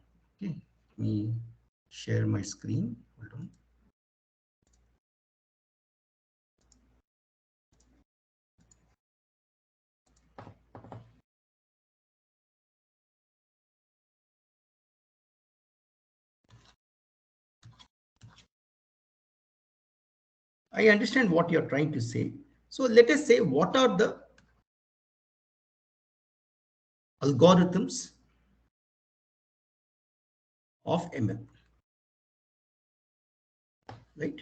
Speaker 1: Okay. Let me share my screen. Hold on. I understand what you're trying to say. So let us say, what are the algorithms of ML, right?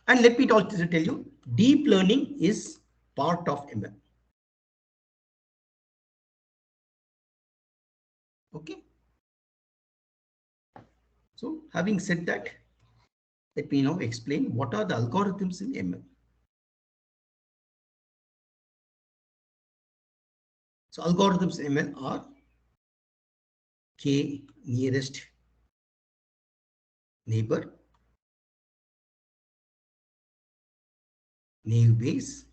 Speaker 1: And let me also tell you, deep learning is part of ML. Okay. So having said that, let me now explain what are the algorithms in ML. So algorithms in ML are K nearest neighbor, naive Bayes,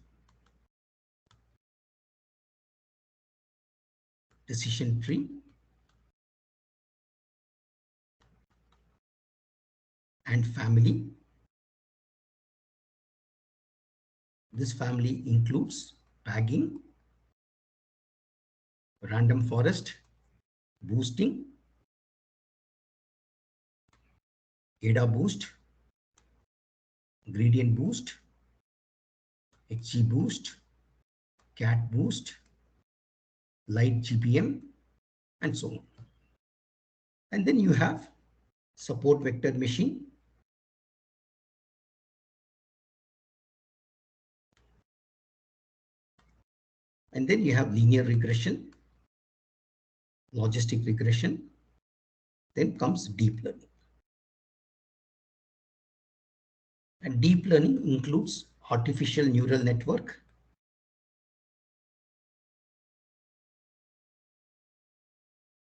Speaker 1: decision tree, and family. This family includes tagging, random forest, boosting, ADA boost, gradient boost, XG boost, cat boost, light GPM, and so on. And then you have support vector machine, and then you have linear regression, logistic regression, Then comes deep learning. And deep learning includes artificial neural network,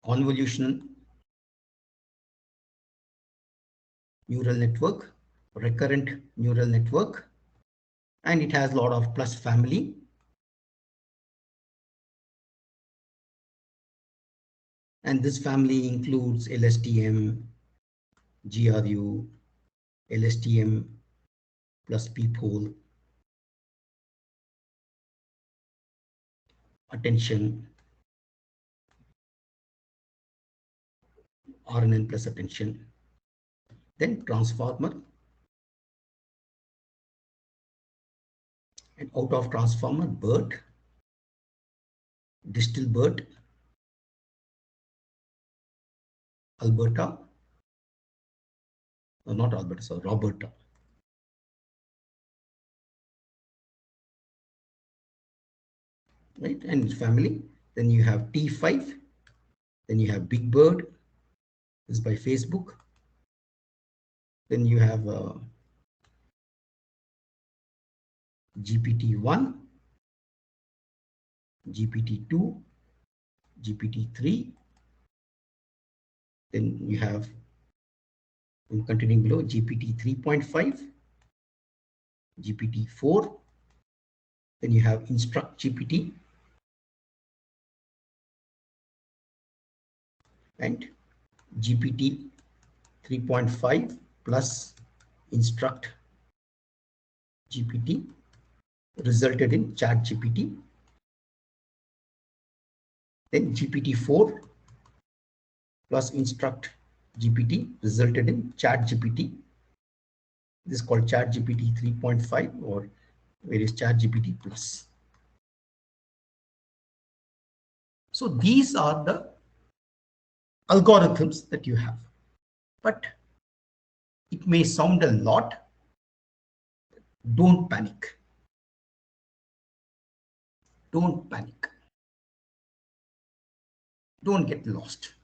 Speaker 1: convolutional neural network, recurrent neural network, and it has a lot of plus family. And this family includes LSTM, GRU, LSTM plus peephole, attention, RNN plus attention, then transformer, and out of transformer, BERT, Distilbert, Alberta, no, not Alberta, so Roberta. Right, and family. Then you have T5, then you have Big Bird, this is by Facebook. Then you have GPT-1, GPT-2, GPT-3. Then you have, I'm continuing below, GPT 3.5, GPT 4. Then you have Instruct GPT and GPT 3.5 plus Instruct GPT resulted in ChatGPT. Then GPT 4 plus Instruct GPT resulted in ChatGPT. This is called ChatGPT 3.5 or where is ChatGPT plus. So these are the algorithms that you have, but it may sound a lot. Don't panic. Don't panic. Don't get lost.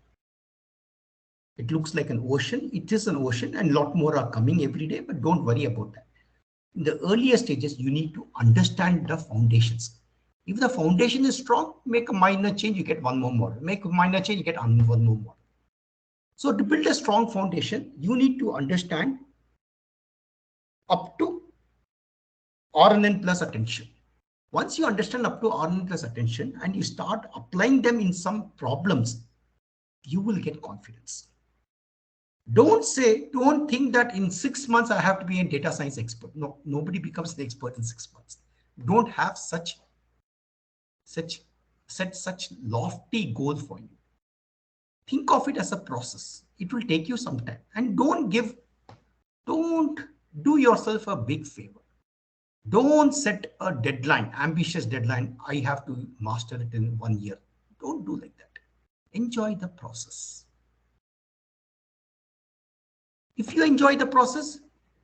Speaker 1: It looks like an ocean. It is an ocean and a lot more are coming every day, but don't worry about that. In the earlier stages, you need to understand the foundations. If the foundation is strong, make a minor change, you get one more model. Make a minor change, you get one more model. So to build a strong foundation, you need to understand up to RNN plus attention. Once you understand up to RNN plus attention and you start applying them in some problems, you will get confidence. Don't think that in 6 months I have to be a data science expert. No, nobody becomes the expert in 6 months. Don't have set such lofty goal for you. Think of it as a process. It will take you some time, and don't do yourself a big favor. Don't set a deadline, ambitious deadline. I have to master it in 1 year. Don't do like that. Enjoy the process. If you enjoy the process,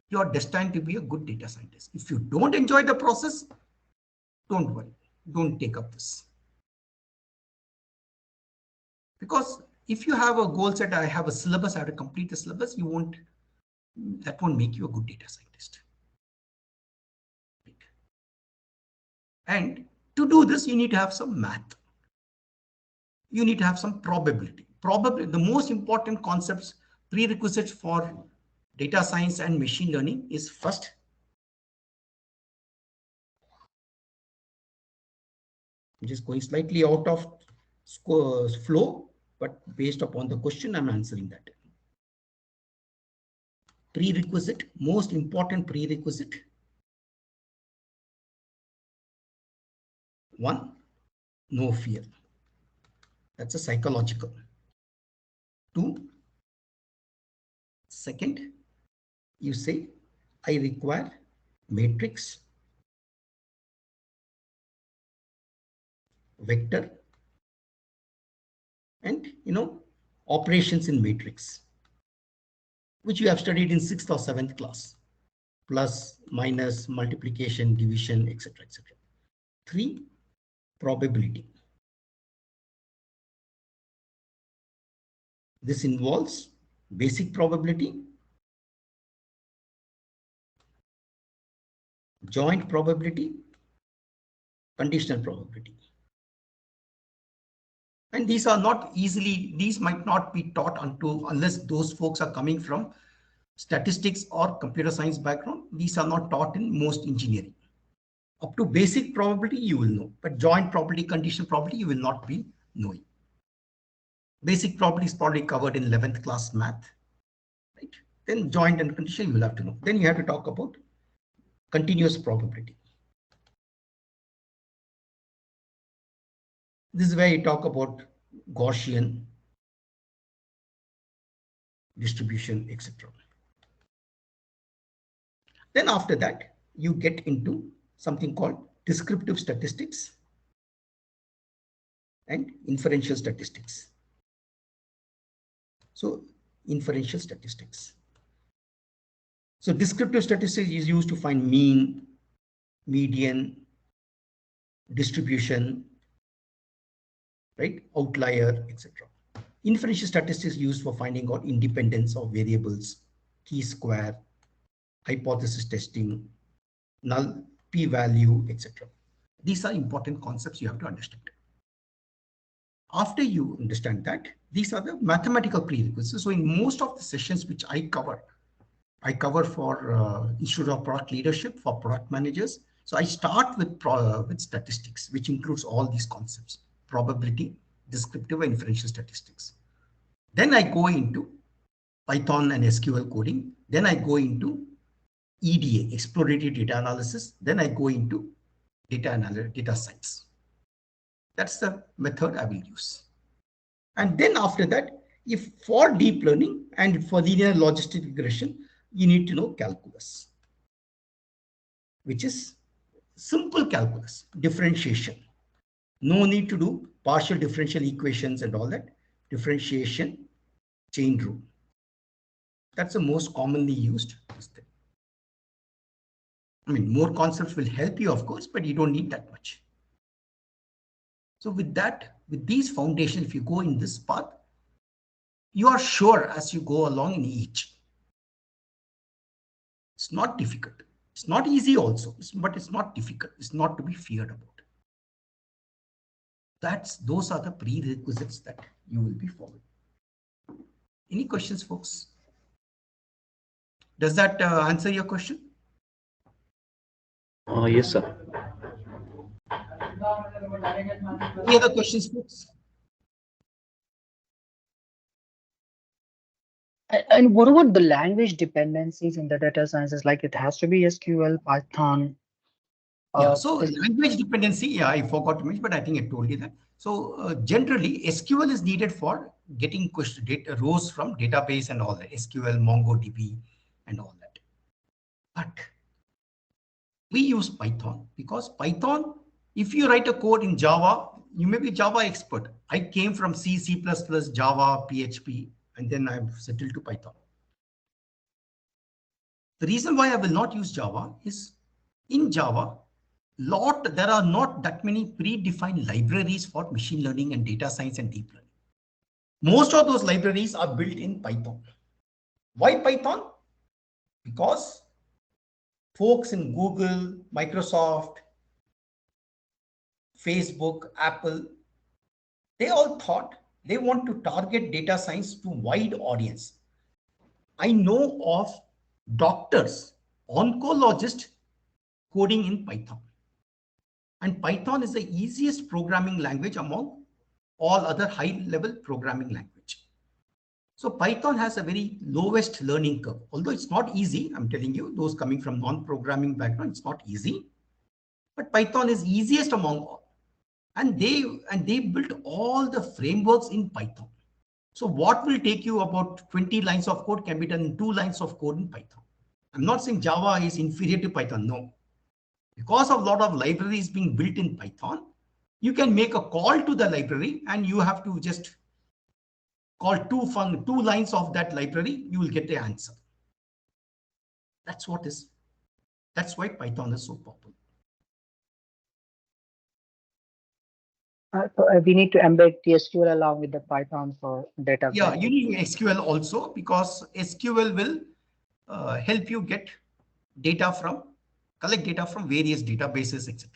Speaker 1: you are destined to be a good data scientist. If you don't enjoy the process, don't worry. Don't take up this. Because if you have a goal set, I have a syllabus, I have to complete the syllabus, that won't make you a good data scientist. And to do this, you need to have some math. You need to have some probability. The most important concepts, prerequisites for data science and machine learning is first, I'm just going slightly out of flow, but based upon the question, I'm answering that. Prerequisite, most important prerequisite. 1, no fear. That's a psychological. 2, second, you say, I require matrix, vector, and operations in matrix, which you have studied in 6th or 7th class, plus, minus, multiplication, division, etc., etc. 3, probability. This involves basic probability, joint probability, conditional probability. And these are not easily, these might not be taught unless those folks are coming from statistics or computer science background. These are not taught in most engineering. Up to basic probability, you will know, but joint probability, conditional probability, you will not be knowing. Basic probability is probably covered in 11th class math, right? Then joint and conditional, you will have to know. Then you have to talk about continuous probability. This is where you talk about Gaussian distribution, etc. Then after that, you get into something called descriptive statistics and inferential statistics. So inferential statistics. So descriptive statistics is used to find mean, median, distribution, right, outlier, etc. Inferential statistics used for finding out independence of variables, chi-square, hypothesis testing, null, p-value, etc. These are important concepts you have to understand. After you understand that, these are the mathematical prerequisites. So in most of the sessions which I cover for Institute of Product Leadership for product managers. So I start with statistics, which includes all these concepts: probability, descriptive, and inferential statistics. Then I go into Python and SQL coding. Then I go into EDA, exploratory data analysis. Then I go into data science. That's the method I will use. And then after that, if for deep learning and for linear logistic regression, you need to know calculus, which is simple calculus, differentiation. No need to do partial differential equations and all that. Differentiation, chain rule. That's the most commonly used thing. I mean, more concepts will help you, of course, but you don't need that much. So with that, with these foundations, if you go in this path, you are sure as you go along in each. It's not difficult. It's not easy also, but it's not difficult. It's not to be feared about. Those are the prerequisites that you will be following. Any questions, folks? Does that answer your question?
Speaker 5: Yes, sir.
Speaker 1: Any other questions, folks?
Speaker 4: And what about the language dependencies in the data sciences? Like it has to be SQL, Python.
Speaker 1: Yeah, so language dependency, yeah, I forgot to mention, but I think I told you that. So generally, SQL is needed for getting rows from database and all that, SQL, MongoDB, and all that. But we use Python because Python, if you write a code in Java, you may be Java expert. I came from C, C++, Java, PHP, and then I've settled to Python. The reason why I will not use Java is in Java, there are not that many predefined libraries for machine learning and data science and deep learning. Most of those libraries are built in Python. Why Python? Because folks in Google, Microsoft, Facebook, Apple, they all thought they want to target data science to wide audience. I know of doctors, oncologists coding in Python. And Python is the easiest programming language among all other high-level programming language. So Python has a very lowest learning curve. Although it's not easy, I'm telling you, those coming from non-programming background, it's not easy. But Python is easiest among all. And they built all the frameworks in Python. So what will take you about 20 lines of code can be done in 2 lines of code in Python. I'm not saying Java is inferior to Python, no. Because of a lot of libraries being built in Python, you can make a call to the library and you have to just call 2 lines of that library, you will get the answer. That's why Python is so popular.
Speaker 4: We need to embed the SQL along with the Python for data.
Speaker 1: Yeah, you need SQL also, because SQL will help you collect data from various databases, etc.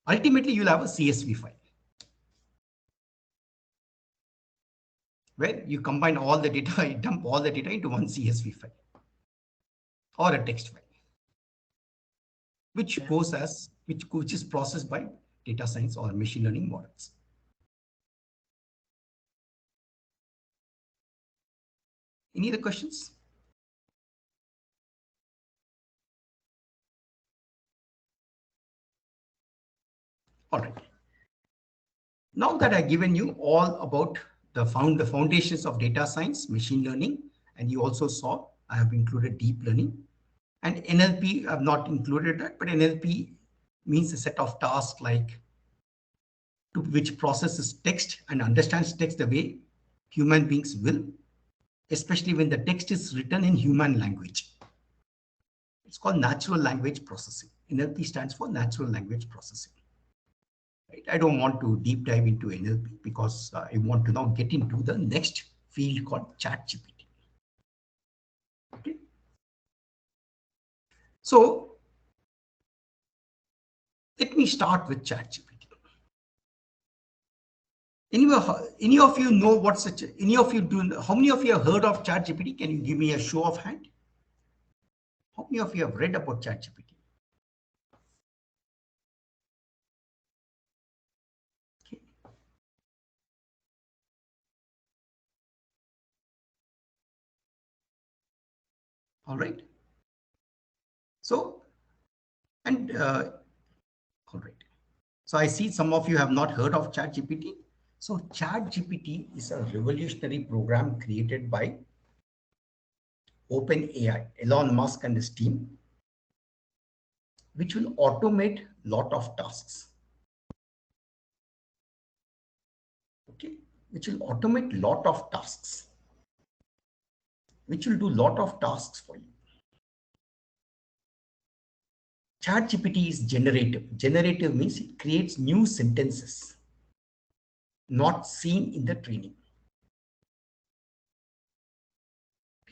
Speaker 1: Ultimately, you'll have a CSV file where you combine all the data, dump all the data into one CSV file or a text file, which is processed by data science or machine learning models. Any other questions? All right. Now that I've given you all about the foundations of data science, machine learning, and you also saw I have included deep learning, and NLP. I have not included that, but NLP means a set of tasks like which processes text and understands text the way human beings will, especially when the text is written in human language. It's called natural language processing. NLP stands for natural language processing. Right? I don't want to deep dive into NLP because I want to now get into the next field called ChatGPT. Okay. So let me start with ChatGPT. Any of you know what such? Any of you do? How many of you have heard of ChatGPT? Can you give me a show of hand? How many of you have read about ChatGPT? Okay. All right. So, and all right. So I see some of you have not heard of ChatGPT. So ChatGPT is a revolutionary program created by OpenAI, Elon Musk and his team, which will automate a lot of tasks. Okay, which will automate a lot of tasks, which will do a lot of tasks for you. ChatGPT is generative. Generative means it creates new sentences not seen in the training.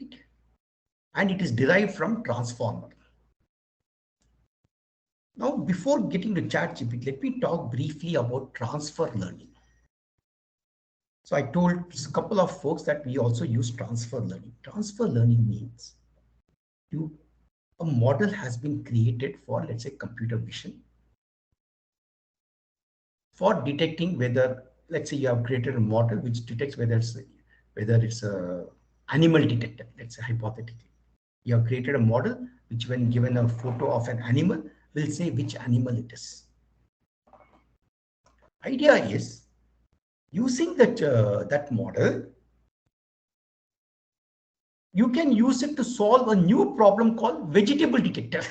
Speaker 1: Right? And it is derived from transformer. Now, before getting to ChatGPT, let me talk briefly about transfer learning. So I told a couple of folks that we also use transfer learning. Transfer learning means a model has been created for, let's say, computer vision, for detecting whether, let's say, you have created a model which detects whether it's a animal detector, let's say hypothetically. You have created a model which, when given a photo of an animal, will say which animal it is. Idea is, using that model, you can use it to solve a new problem called vegetable detector.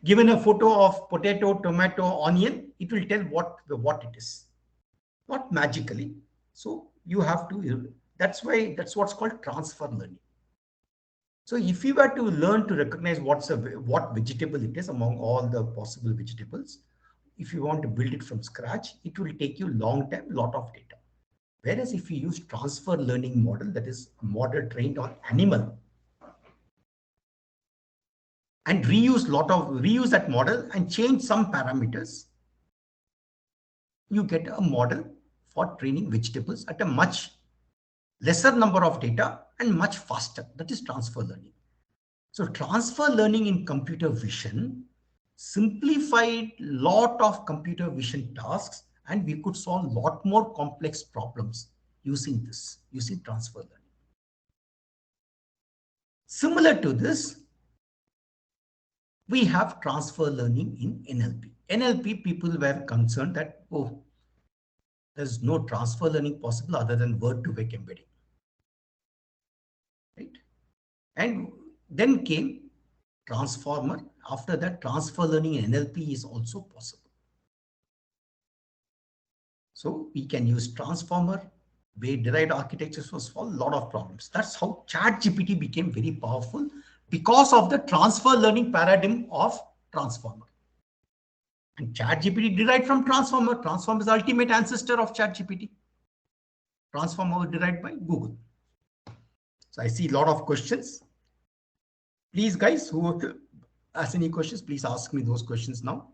Speaker 1: Given a photo of potato, tomato, onion, it will tell what it is. Not magically. So you have to, that's what's called transfer learning. So if you were to learn to recognize what vegetable it is among all the possible vegetables, if you want to build it from scratch, it will take you a long time, lot of data. Whereas if you use transfer learning model, that is a model trained on animal, and reuse that model and change some parameters, you get a model for training vegetables at a much lesser number of data and much faster. That is transfer learning. So transfer learning in computer vision simplified lot of computer vision tasks, and we could solve a lot more complex problems using transfer learning. Similar to this, we have transfer learning in NLP. NLP people were concerned that, oh, there's no transfer learning possible other than word-to-vec embedding. Right? And then came transformer. After that, transfer learning in NLP is also possible. So we can use transformer, derived architectures to solve a lot of problems. That's how ChatGPT became very powerful, because of the transfer learning paradigm of transformer. And ChatGPT derived from Transformer. Transformer is the ultimate ancestor of ChatGPT. Transformer was derived by Google. So I see a lot of questions. Please, guys, who has any questions, please ask me those questions now.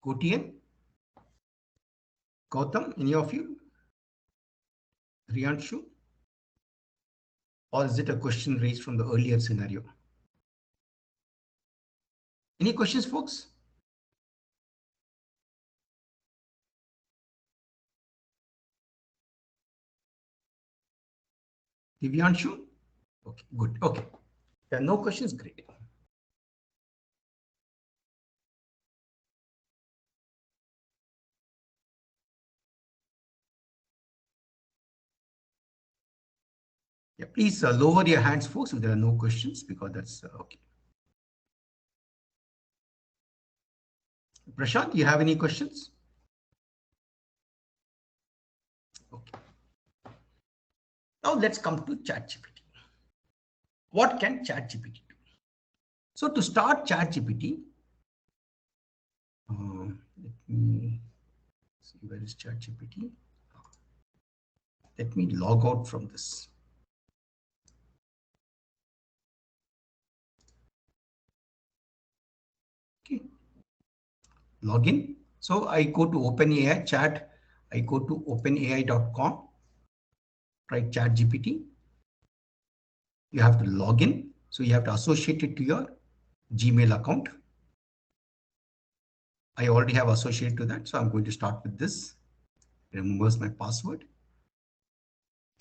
Speaker 1: Kotian? Gautam, any of you? Riyanshu? Or is it a question raised from the earlier scenario? Any questions, folks? Divyanshu? Okay, good. Okay. There are no questions. Great. Yeah, please lower your hands, folks, if there are no questions, because that's okay. Prashant, you have any questions? Okay. Now let's come to ChatGPT. What can ChatGPT do? So to start ChatGPT, let me see, where is ChatGPT? Let me log out from this. Okay. Login. So I go to OpenAI chat. I go to openai.com. Write ChatGPT. You have to log in. So you have to associate it to your Gmail account. I already have associated to that. So I'm going to start with this. Remembers my password.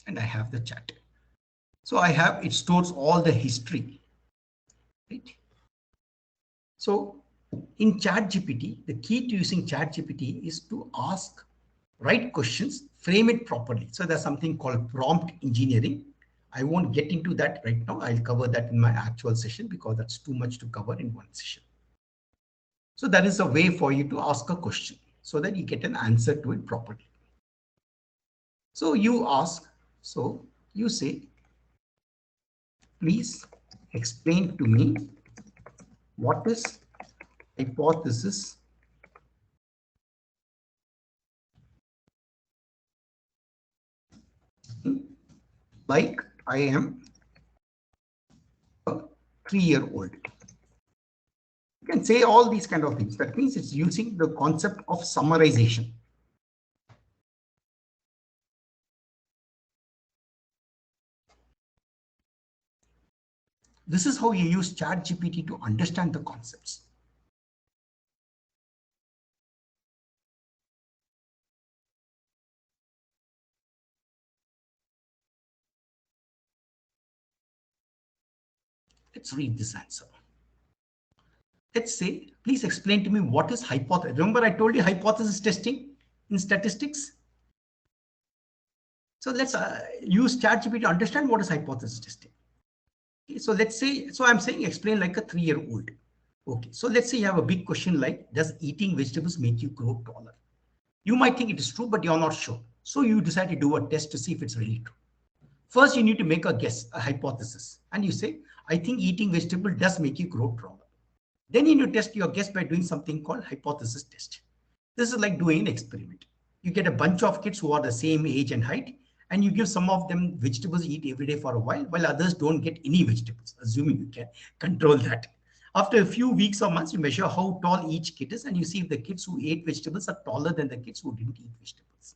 Speaker 1: And I have the chat. So I have, it stores all the history. Right? So in ChatGPT, the key to using ChatGPT is to ask right questions, frame it properly. So there's something called prompt engineering. I won't get into that right now. I'll cover that in my actual session because that's too much to cover in one session. So that is a way for you to ask a question so that you get an answer to it properly. So you ask, so you say, please explain to me what is hypothesis like I am a 3-year-old. You can say all these kind of things. That means it's using the concept of summarization. This is how you use ChatGPT to understand the concepts. Let's read this answer. Let's say, please explain to me what is hypothesis. Remember I told you hypothesis testing in statistics. So let's use ChatGPT to understand what is hypothesis testing. Okay, so let's say, so I'm saying explain like a 3-year-old. Okay, so let's say you have a big question like, does eating vegetables make you grow taller? You might think it is true, but you're not sure. So you decide to do a test to see if it's really true. First, you need to make a guess, a hypothesis. And you say, I think eating vegetable does make you grow taller. Then you need to test your guess by doing something called hypothesis test. This is like doing an experiment. You get a bunch of kids who are the same age and height, and you give some of them vegetables to eat every day for a while others don't get any vegetables, assuming you can control that. After a few weeks or months, you measure how tall each kid is, and you see if the kids who ate vegetables are taller than the kids who didn't eat vegetables.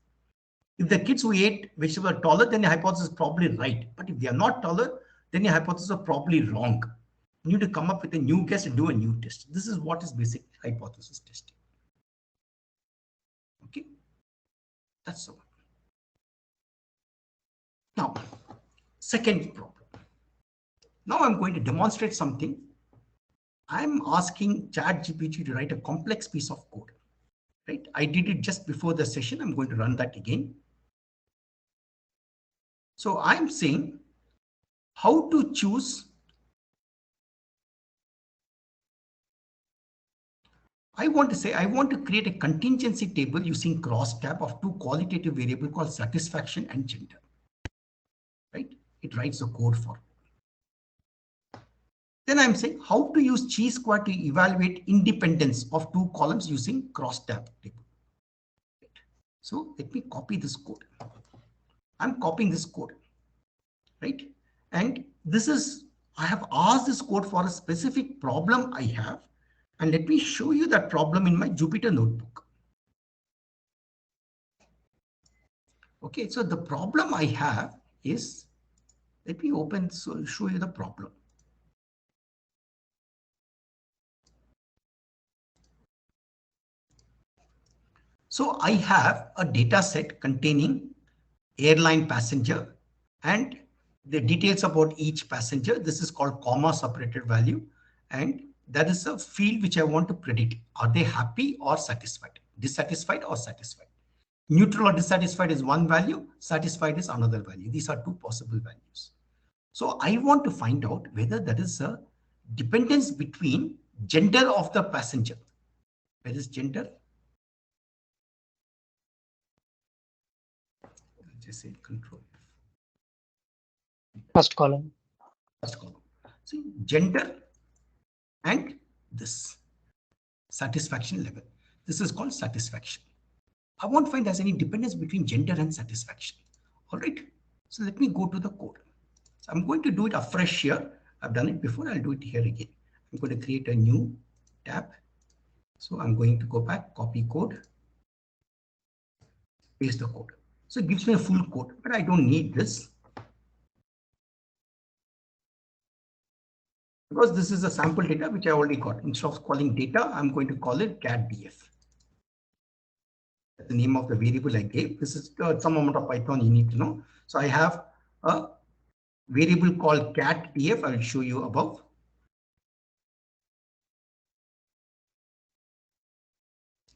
Speaker 1: If the kids who ate vegetables are taller, then the hypothesis is probably right. But if they are not taller, then the hypothesis is probably wrong. You need to come up with a new guess and do a new test. This is what is basic hypothesis testing. Okay, that's all. Now, second problem. Now I'm going to demonstrate something. I'm asking ChatGPT to write a complex piece of code. Right? I did it just before the session. I'm going to run that again. So I'm saying how to choose. I want to create a contingency table using crosstab of 2 qualitative variables called satisfaction and gender. Right? It writes the code for. Then I'm saying how to use chi-square to evaluate independence of two columns using cross-tab table. So let me copy this code. I'm copying this code, right? And this is, I have asked this code for a specific problem I have. And let me show you that problem in my Jupyter notebook. Okay, so the problem I have is, let me open, so show you the problem. So I have a data set containing airline passenger and the details about each passenger. This is called comma separated value. And that is a field which I want to predict. Are they happy or satisfied? Dissatisfied or satisfied? Neutral or dissatisfied is one value. Satisfied is another value. These are two possible values. So I want to find out whether there is a dependence between gender of the passenger. Where is gender? Just say control.
Speaker 4: First column.
Speaker 1: First column. See, gender and this satisfaction level. This is called satisfaction. I won't find there's any dependence between gender and satisfaction. All right. So let me go to the code. So I'm going to do it afresh here. I've done it before. I'll do it here again. I'm going to create a new tab. So I'm going to go back, copy code, paste the code. So it gives me a full code, but I don't need this because this is a sample data which I already got. Instead of calling data, I'm going to call it catdf. That's the name of the variable I gave. This is some amount of Python you need to know. So I have a variable called catdf. I will show you above.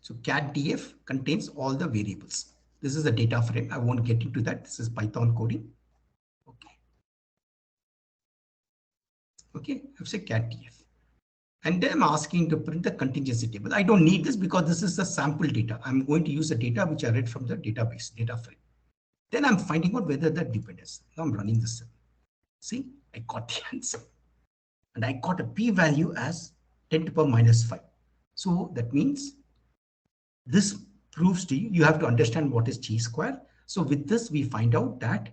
Speaker 1: So catdf contains all the variables. This is a data frame. I won't get into that. This is Python coding. Okay. Okay, I've said catdf. And then I'm asking to print the contingency table. I don't need this because this is the sample data. I'm going to use the data which I read from the database data frame. Then I'm finding out whether that dependence. Now I'm running this. See, I got the answer. And I got a p-value as 10 to the power minus 5. So that means this proves to you, you have to understand what is chi-square. So with this, we find out that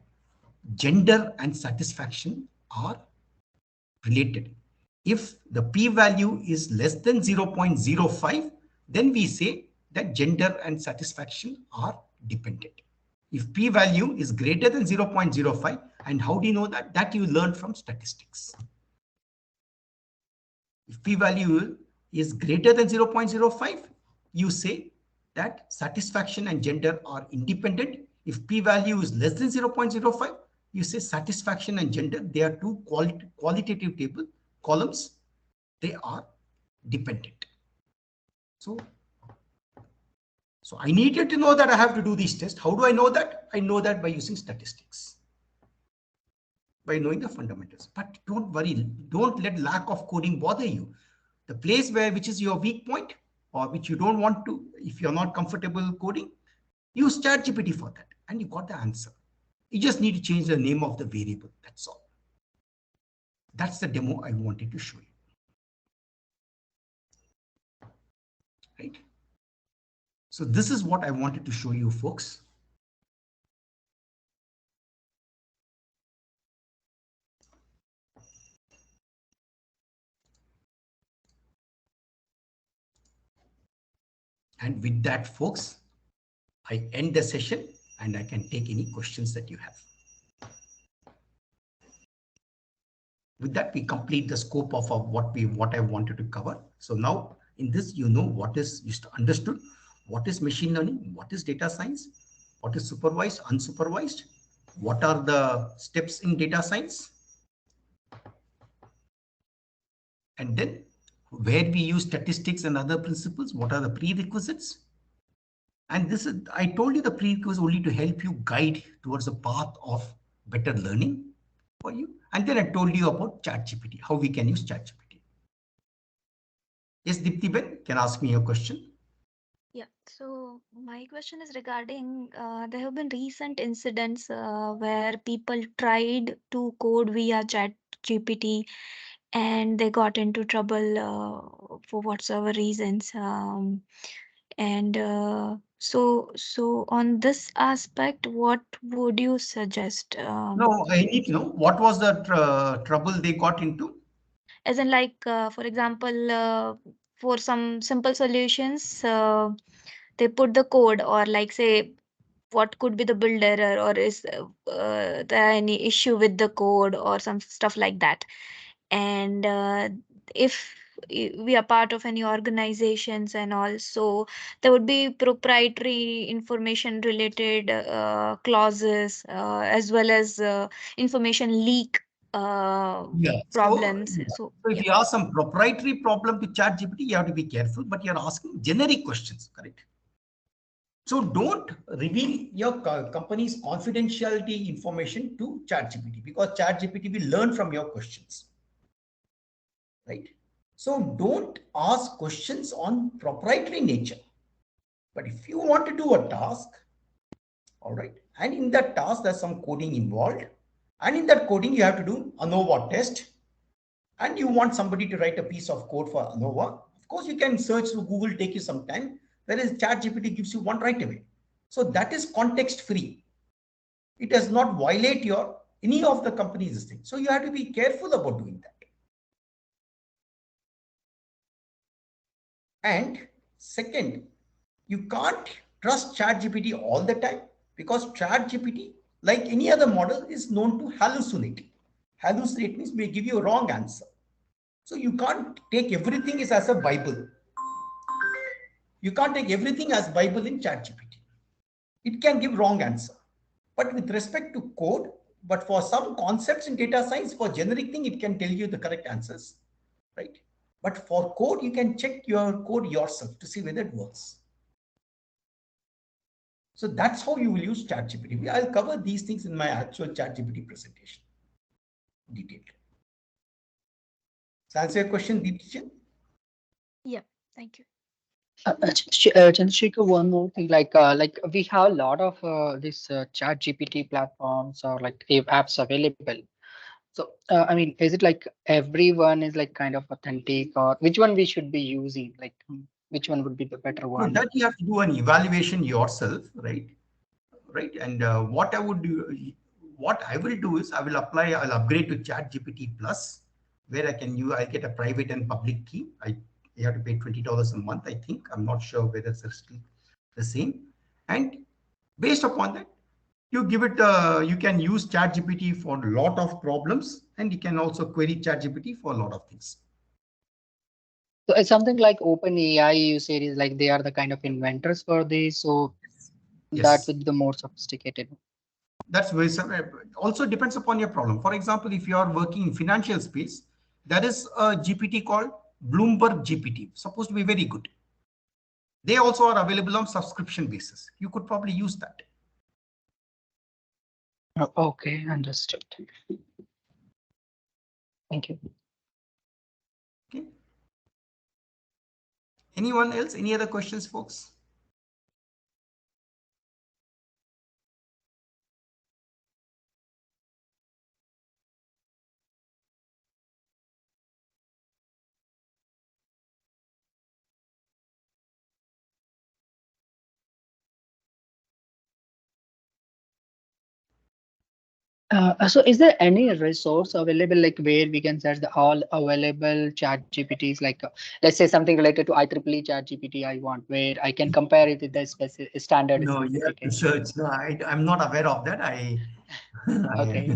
Speaker 1: gender and satisfaction are related. If the p-value is less than 0.05, then we say that gender and satisfaction are dependent. If p-value is greater than 0.05, and how do you know that? That you learn from statistics. If p-value is greater than 0.05, you say that satisfaction and gender are independent. If p-value is less than 0.05, you say satisfaction and gender, they are two qualitative table columns. They are dependent. So I needed to know that I have to do these tests. How do I know that? I know that by using statistics, by knowing the fundamentals. But don't worry, don't let lack of coding bother you. The place which is your weak point or which you don't want to, if you're not comfortable coding, use ChatGPT for that and you got the answer. You just need to change the name of the variable. That's all. That's the demo I wanted to show you. Right? So this is what I wanted to show you, folks. And with that, folks, I end the session and I can take any questions that you have. With that, we complete the scope of what I wanted to cover. So now in this, you know what is understood, what is machine learning, what is data science, what is supervised, unsupervised, what are the steps in data science, and then where we use statistics and other principles, what are the prerequisites. And this is, I told you the prerequisites only to help you guide towards a path of better learning for you. And then I told you about ChatGPT, how we can use ChatGPT. Yes, Dipti Ben, can ask me a question.
Speaker 9: Yeah, so my question is regarding there have been recent incidents where people tried to code via ChatGPT and they got into trouble for whatsoever reasons. And so on this aspect, what would you suggest?
Speaker 1: No, I need to know what was the trouble they got into.
Speaker 9: As in, like, for example, for some simple solutions, they put the code, or like, say, what could be the build error, or is there any issue with the code or some stuff like that. And if we are part of any organizations and also, there would be proprietary information related clauses, as well as information leak
Speaker 1: Yeah.
Speaker 9: problems.
Speaker 1: So
Speaker 9: So
Speaker 1: if
Speaker 9: yeah.
Speaker 1: you ask some proprietary problem to ChatGPT, you have to be careful, but you're asking generic questions, correct? So don't reveal your company's confidentiality information to ChatGPT, because ChatGPT will learn from your questions, right? So don't ask questions on proprietary nature. But if you want to do a task, all right, and in that task there's some coding involved, and in that coding you have to do ANOVA test, and you want somebody to write a piece of code for ANOVA, of course you can search through Google, take you some time, whereas ChatGPT gives you one right away. So that is context free. It does not violate your any of the company's thing. So you have to be careful about doing that. And second, you can't trust ChatGPT all the time, because ChatGPT, like any other model, is known to hallucinate. Hallucinate means may give you a wrong answer. So you can't take everything as a Bible. You can't take everything as Bible in ChatGPT. It can give wrong answer. But with respect to code, but for some concepts in data science, for generic thing, it can tell you the correct answers, right? But for code, you can check your code yourself to see whether it works. So that's how you will use ChatGPT. I'll cover these things in my actual ChatGPT presentation. Detailed. So answer your question, Deepti?
Speaker 9: Yeah, thank you.
Speaker 4: Chandrasekhar, one more thing, like we have a lot of this chat GPT platforms or like apps available. So I mean, is it like everyone is like kind of authentic, or which one we should be using? Like which one would be the better
Speaker 1: So
Speaker 4: one?
Speaker 1: that you have to do an evaluation yourself, right? Right. And what I will do is I'll upgrade to ChatGPT Plus, where I get a private and public key. You have to pay $20 a month, I think. I'm not sure whether it's still the same. And based upon that, you give it, you can use ChatGPT for a lot of problems, and you can also query ChatGPT for a lot of things.
Speaker 4: So it's something like OpenAI, you said, is like they are the kind of inventors for this. So that
Speaker 1: Yes.
Speaker 4: would be the more sophisticated.
Speaker 1: That's very also depends upon your problem. For example, if you are working in financial space, there is a GPT called Bloomberg GPT, supposed to be very good. They also are available on subscription basis. You could probably use that.
Speaker 4: Okay, understood. Thank you.
Speaker 1: Okay. Anyone else? Any other questions, folks?
Speaker 4: So is there any resource available like where we can search the all available chat GPTs, like let's say something related to IEEE chat GPT I want, where I can compare it with the standard
Speaker 1: No, you have to
Speaker 4: specification?
Speaker 1: search. No, I'm not aware of that.
Speaker 4: Okay.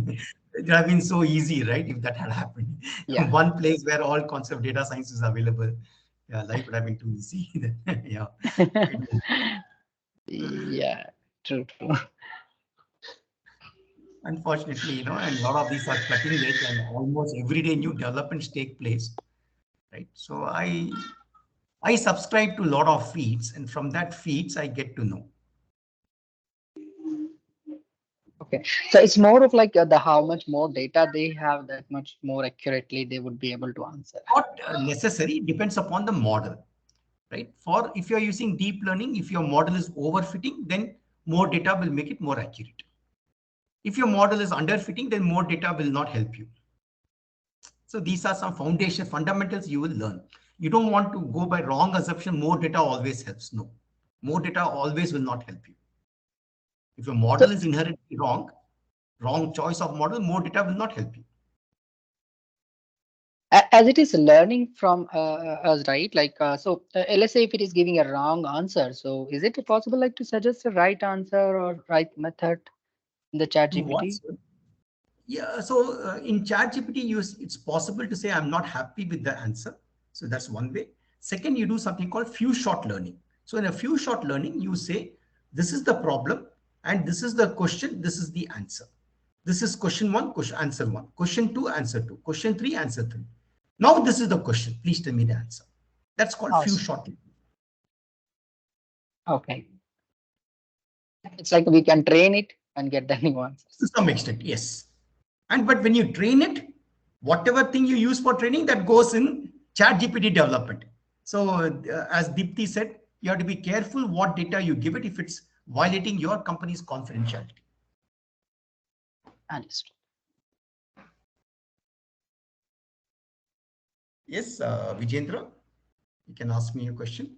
Speaker 1: It would have been so easy, right? If that had happened.
Speaker 4: Yeah.
Speaker 1: One place where all concept of data science is available. Yeah, life would have been too easy. Yeah.
Speaker 4: Yeah, true.
Speaker 1: Unfortunately, and a lot of these are cutting edge, and almost every day new developments take place, right? So I subscribe to a lot of feeds, and from that feeds I get to know.
Speaker 4: Okay, so it's more of like the how much more data they have, that much more accurately they would be able to answer.
Speaker 1: Not necessary, depends upon the model, right? For if you're using deep learning, if your model is overfitting, then more data will make it more accurate. If your model is underfitting, then more data will not help you. So these are some fundamentals you will learn. You don't want to go by wrong assumption. More data always helps. No, more data always will not help you. If your model is inherently wrong choice of model, more data will not help you.
Speaker 4: As it is learning from us, right? Like, let's say if it is giving a wrong answer, so is it possible like to suggest a right answer or right method in the ChatGPT?
Speaker 1: Yeah, so in ChatGPT, it's possible to say I'm not happy with the answer. So that's one way. Second, you do something called few shot learning. So in a few shot learning, you say, this is the problem and this is the question, this is the answer. This is question one, answer one. Question two, answer two. Question three, answer three. Now this is the question. Please tell me the answer. That's called few shot learning.
Speaker 4: Okay. It's like we can train it and get the new answers.
Speaker 1: To some extent, yes. But when you train it, whatever thing you use for training, that goes in ChatGPT development. So as Deepti said, you have to be careful what data you give it if it's violating your company's confidentiality.
Speaker 4: Understood.
Speaker 1: Yes, Vijendra, you can ask me a question.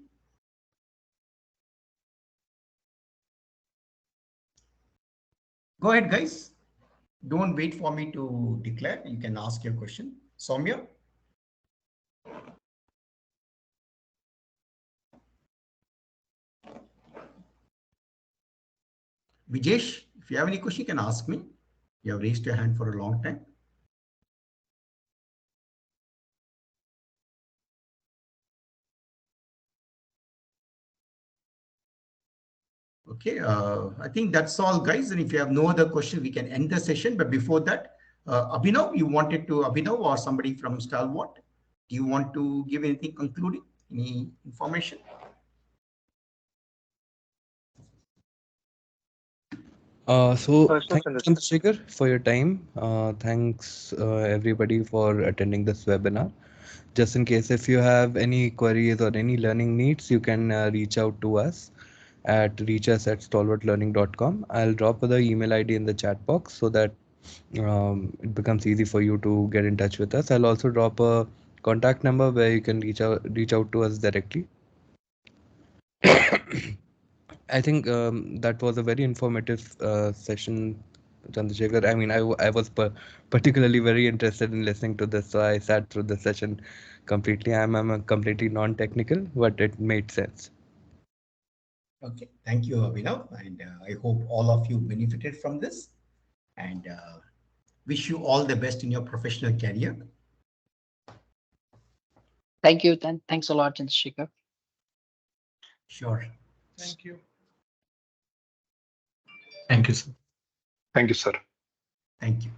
Speaker 1: Go ahead, guys. Don't wait for me to declare. You can ask your question. Soumya? Vijesh, if you have any question, you can ask me. You have raised your hand for a long time. Okay, I think that's all, guys. And if you have no other question, we can end the session. But before that, Abhinav, Abhinav or somebody from Stalwart, do you want to give anything concluding, any information?
Speaker 10: Thanks, Chandrasekhar, for your time. Thanks, everybody, for attending this webinar. Just in case if you have any queries or any learning needs, you can reach out to us at stalwartlearning.com. I'll drop the email ID in the chat box so that it becomes easy for you to get in touch with us. I'll also drop a contact number where you can reach out to us directly. I think that was a very informative session, Chandrasekhar. I mean, I was particularly very interested in listening to this, so I sat through the session completely. I'm a completely non-technical, but it made sense.
Speaker 1: Okay, thank you, Abhinav, and I hope all of you benefited from this, and wish you all the best in your professional career.
Speaker 4: Thank you. Thanks a lot, Chandrasekhar.
Speaker 1: Sure.
Speaker 2: Thank you.
Speaker 3: Thank you, sir.
Speaker 2: Thank you, sir.
Speaker 1: Thank you.